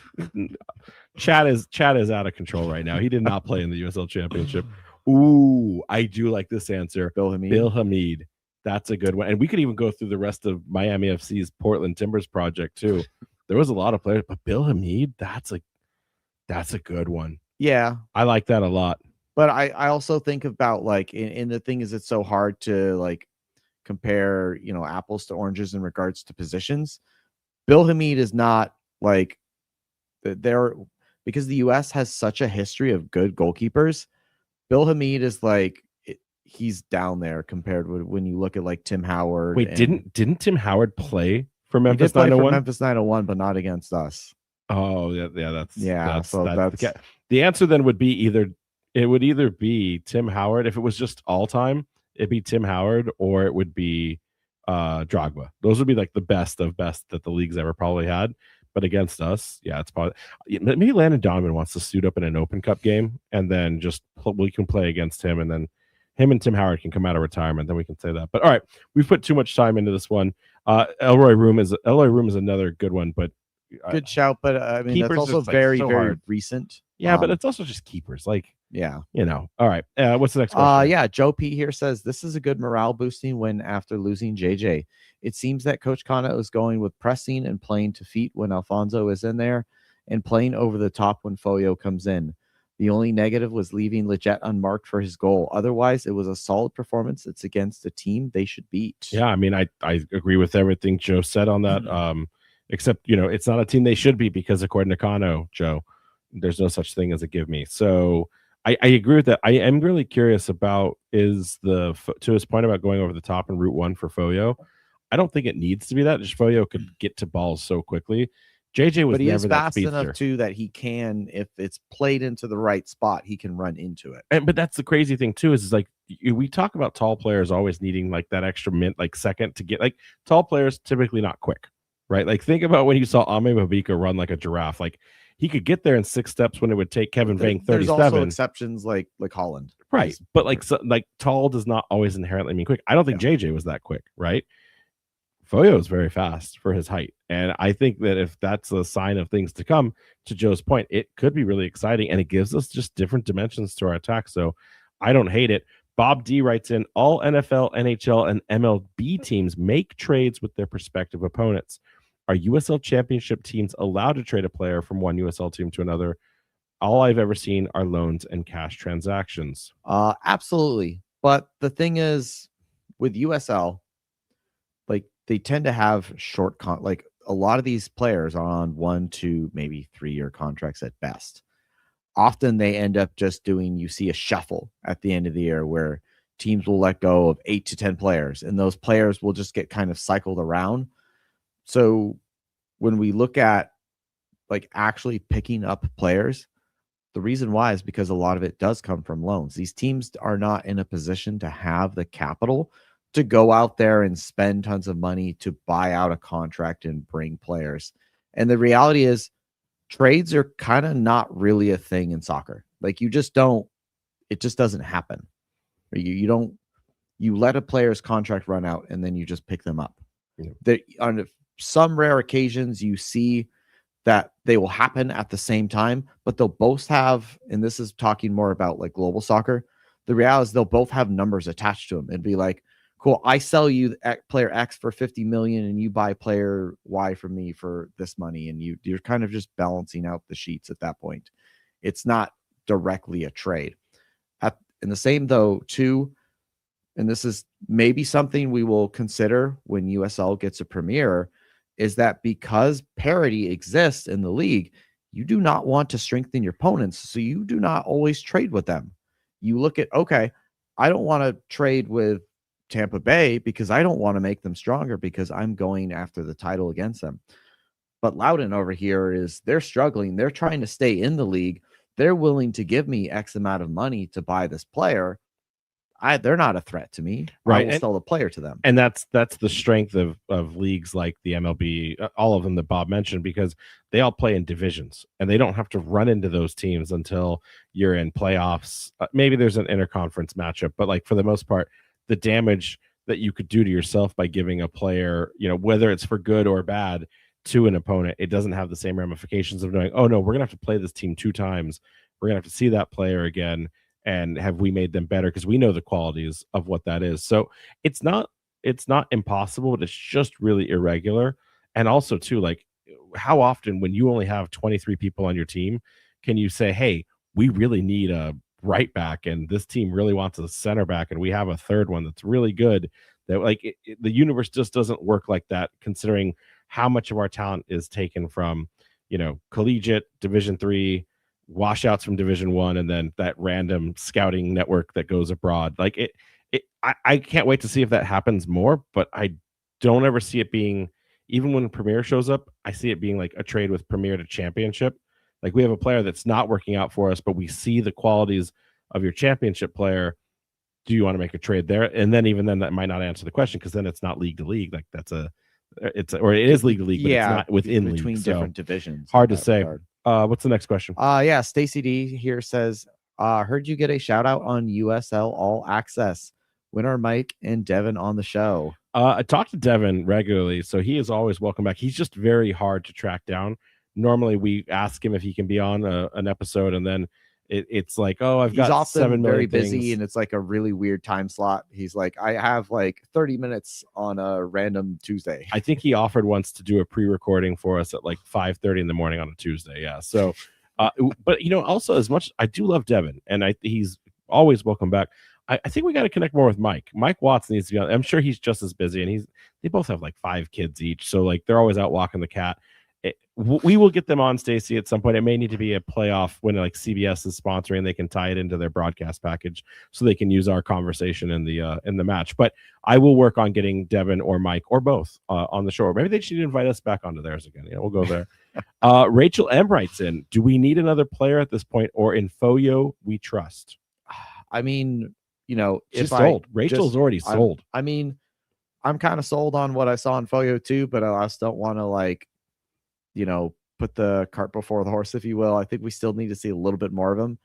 Chat is out of control right now. He did not play in the USL Championship. Ooh, I do like this answer. Bill Hamid. That's a good one. And we could even go through the rest of Miami FC's Portland Timbers project too. There was a lot of players, but Bill Hamid, that's a good one. Yeah. I like that a lot. But I also think about like, and the thing is, it's so hard to like compare, apples to oranges in regards to positions. Bill Hamid is not like because the U.S. has such a history of good goalkeepers. Bill Hamid is like he's down there compared with when you look at like Tim Howard. Wait, didn't Tim Howard play for Memphis 901? Memphis 901, but not against us. Oh yeah, that's the answer. Then would be either be Tim Howard. If it was just all time, it'd be Tim Howard, or it would be Drogba. Those would be like the best of best that the league's ever probably had. But against us, yeah, it's probably maybe Landon Donovan wants to suit up in an Open Cup game, and then we can play against him, and then him and Tim Howard can come out of retirement. Then we can say that. But all right, we've put too much time into this one. Elroy Room is another good one, but good shout. But I mean, that's also very recent. Yeah, but it's also just keepers. Like, yeah, All right, what's the next question? Yeah, Joe P here says this is a good morale boosting win after losing JJ. It seems that Coach Kana is going with pressing and playing to feet when Alfonso is in there, and playing over the top when Foyo comes in. The only negative was leaving Legit unmarked for his goal. Otherwise, it was a solid performance. It's against a team they should beat. Yeah, I mean, I agree with everything Joe said on that. Except it's not a team they should beat because according to Kano, Joe, there's no such thing as a give me. So I agree with that. I am really curious about to his point about going over the top in Route 1 for Foyo. I don't think it needs to be that. Just Foyo could get to balls so quickly. JJ was never that speedster. Enough too that he can, if it's played into the right spot, he can run into it. But that's the crazy thing too. Is like we talk about tall players always needing like that extra second to get like tall players typically not quick, right? Like think about when you saw Ame Mabika run like a giraffe. Like he could get there in 6 steps when it would take Kevin Vang 37. There's also exceptions like Holland, right? But like tall does not always inherently mean quick. I don't think JJ was that quick, right? Foyo is very fast for his height. And I think that if that's a sign of things to come, to Joe's point, it could be really exciting. And it gives us just different dimensions to our attack. So I don't hate it. Bob D writes in, all NFL, NHL, and MLB teams make trades with their prospective opponents. Are USL Championship teams allowed to trade a player from one USL team to another all I've ever seen are loans and cash transactions. Absolutely. But the thing is, with USL, like they tend to have like a lot of these players are on 1, 2, maybe 3-year contracts at best. Often they end up just doing, you see a shuffle at the end of the year where teams will let go of 8 to 10 players, and those players will just get kind of cycled around. So when we look at like actually picking up players, the reason why is because a lot of it does come from loans. These teams are not in a position to have the capital to go out there and spend tons of money to buy out a contract and bring players. And the reality is trades are kind of not really a thing in soccer. Like you just don't, it just doesn't happen. You let a player's contract run out and then you just pick them up. Yeah. On some rare occasions you see that they will happen at the same time, but they'll both have, and this is talking more about like global soccer, the reality is they'll both have numbers attached to them. It'd be like, cool, I sell you player X for 50 million and you buy player Y from me for this money. And you're kind of just balancing out the sheets at that point. It's not directly a trade. And the same though, too, and this is maybe something we will consider when USL gets a premiere, is that because parity exists in the league, you do not want to strengthen your opponents. So you do not always trade with them. You look at, okay, I don't want to trade with Tampa Bay because I don't want to make them stronger because I'm going after the title against them. But Loudon over here they're struggling. They're trying to stay in the league. They're willing to give me X amount of money to buy this player. They're not a threat to me. Right. I will sell the player to them. And that's the strength of leagues like the MLB, all of them that Bob mentioned, because they all play in divisions and they don't have to run into those teams until you're in playoffs. Maybe there's an interconference matchup, but like for the most part, the damage that you could do to yourself by giving a player, whether it's for good or bad, to an opponent, it doesn't have the same ramifications of knowing, oh no, we're gonna have to play this team 2 times. We're gonna have to see that player again. And have we made them better? Because we know the qualities of what that is. So it's not impossible, but it's just really irregular. And also too, like how often when you only have 23 people on your team, can you say, hey, we really need a right back and this team really wants a center back and we have a third one that's really good, that like the universe just doesn't work like that, considering how much of our talent is taken from, collegiate Division 3, washouts from Division 1, and then that random scouting network that goes abroad. Like I can't wait to see if that happens more, but I don't ever see it being, even when Premier shows up, I see it being like a trade with Premier to Championship. Like we have a player that's not working out for us, but we see the qualities of your Championship player. Do you want to make a trade there? And then even then that might not answer the question, because then it's not league to league. Like it is league to league, but it's not within between league, different divisions. Hard to say. What's the next question? Yeah, Stacy D here says, heard you get a shout out on USL All Access. When are Mike and Devin on the show? I talk to Devin regularly, so he is always welcome back. He's just very hard to track down. Normally we ask him if he can be on an episode, and then it's like, oh, I've got often 7 million very busy things. And it's like a really weird time slot. He's like, I have like 30 minutes on a random Tuesday. I think he offered once to do a pre-recording for us at like 5:30 in the morning on a Tuesday. Yeah. So, but also, as much I do love Devin, and he's always welcome back. I think we got to connect more with Mike. Mike Watts needs to be on. I'm sure he's just as busy, and they both have like 5 kids each, so like they're always out walking the cat. We will get them on, Stacey, at some point. It may need to be a playoff when like CBS is sponsoring, they can tie it into their broadcast package so they can use our conversation in the match. But I will work on getting Devin or Mike or both on the show. Maybe they should invite us back onto theirs again. We'll go there. Rachel M writes in, do we need another player at this point, or in Foyo we trust? I mean, she's sold. Rachel's already sold. I mean, I'm kind of sold on what I saw in Foyo too, but I just don't want to put the cart before the horse, if you will. I think we still need to see a little bit more of him.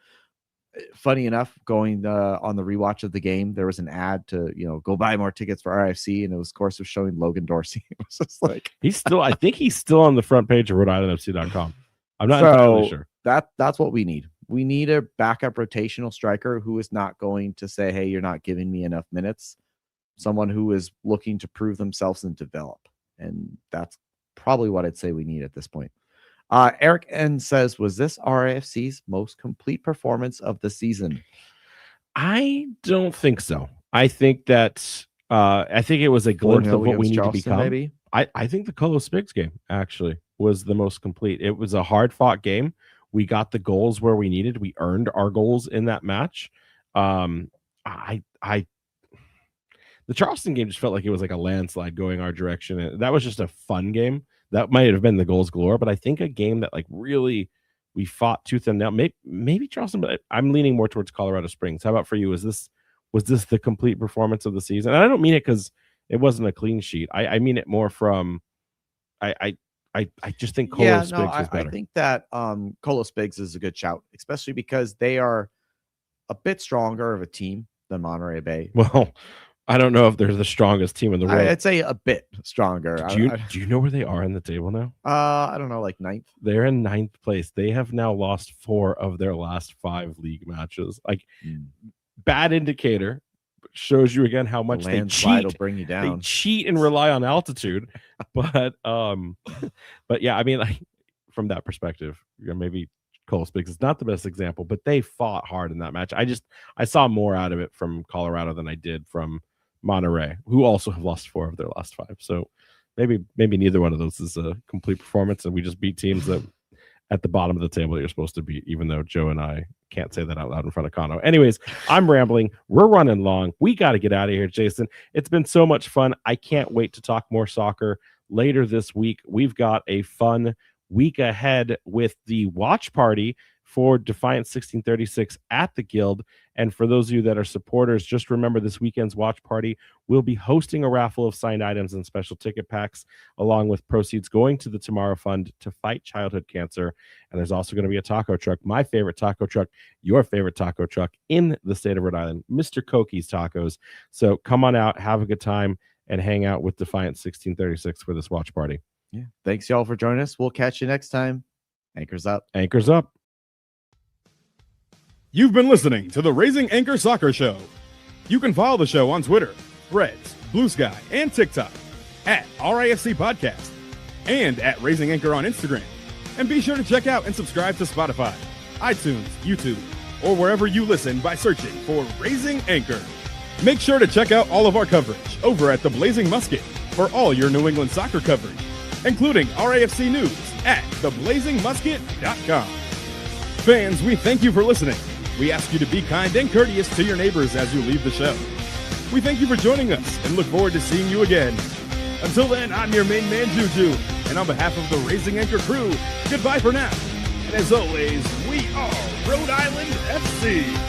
Funny enough, going on the rewatch of the game, there was an ad to, go buy more tickets for RIFC, and it was, of course, showing Logan Dorsey. It was just like I think he's still on the front page of RhodeIslandFC.com. I'm not entirely sure. That's what we need. We need a backup rotational striker who is not going to say, hey, you're not giving me enough minutes. Someone who is looking to prove themselves and develop. And that's probably what I'd say we need at this point. Eric N says, was this RIFC's most complete performance of the season? I don't think so. I think that I think it was a glimpse of what we need to become. Maybe. I think the Colo Spigs game actually was the most complete. It was a hard fought game. We got the goals where we needed. We earned our goals in that match. The Charleston game just felt like it was like a landslide going our direction. And that was just a fun game. That might have been the goals galore, but I think a game that like really we fought tooth and nail. Maybe Charleston, but I'm leaning more towards Colorado Springs. How about for you? Was this the complete performance of the season? And I don't mean it because it wasn't a clean sheet. I mean it more from I just think Colo Spigs was better. I think that Colo Spigs is a good shout, especially because they are a bit stronger of a team than Monterey Bay. Well, I don't know if they're the strongest team in the world. I'd say a bit stronger. Do you know where they are in the table now? I don't know, like 9th. They're in 9th place. They have now lost 4 of their last 5 league matches. Like bad indicator. Shows you again how much they cheat. Will bring you down. They cheat and rely on altitude. but yeah, I mean, like from that perspective, maybe Colo Spigs is not the best example, but they fought hard in that match. I saw more out of it from Colorado than I did from Monterey, who also have lost 4 of their last 5. So maybe neither one of those is a complete performance, and we just beat teams that at the bottom of the table that you're supposed to beat, even though Joe and I can't say that out loud in front of Kano. Anyways, I'm rambling. We're running long. We got to get out of here, Jason. It's been so much fun. I can't wait to talk more soccer later this week. We've got a fun week ahead with the watch party for Defiant 1636 at the Guild. And for those of you that are supporters, just remember this weekend's watch party will be hosting a raffle of signed items and special ticket packs, along with proceeds going to the Tomorrow Fund to fight childhood cancer. And there's also going to be a taco truck, my favorite taco truck, your favorite taco truck in the state of Rhode Island, Mr. Koki's Tacos. So come on out, have a good time, and hang out with Defiant 1636 for this watch party. Yeah. Thanks, y'all, for joining us. We'll catch you next time. Anchors up. Anchors up. You've been listening to the Raising Anchor Soccer Show. You can follow the show on Twitter, Threads, Blue Sky, and TikTok at RIFC Podcast and at Raising Anchor on Instagram. And be sure to check out and subscribe to Spotify, iTunes, YouTube, or wherever you listen by searching for Raising Anchor. Make sure to check out all of our coverage over at the Blazing Musket for all your New England soccer coverage, including RIFC news at theblazingmusket.com. Fans, we thank you for listening. We ask you to be kind and courteous to your neighbors as you leave the show. We thank you for joining us and look forward to seeing you again. Until then, I'm your main man, Juju, and on behalf of the Raising Anchor crew, goodbye for now. And as always, we are Rhode Island FC.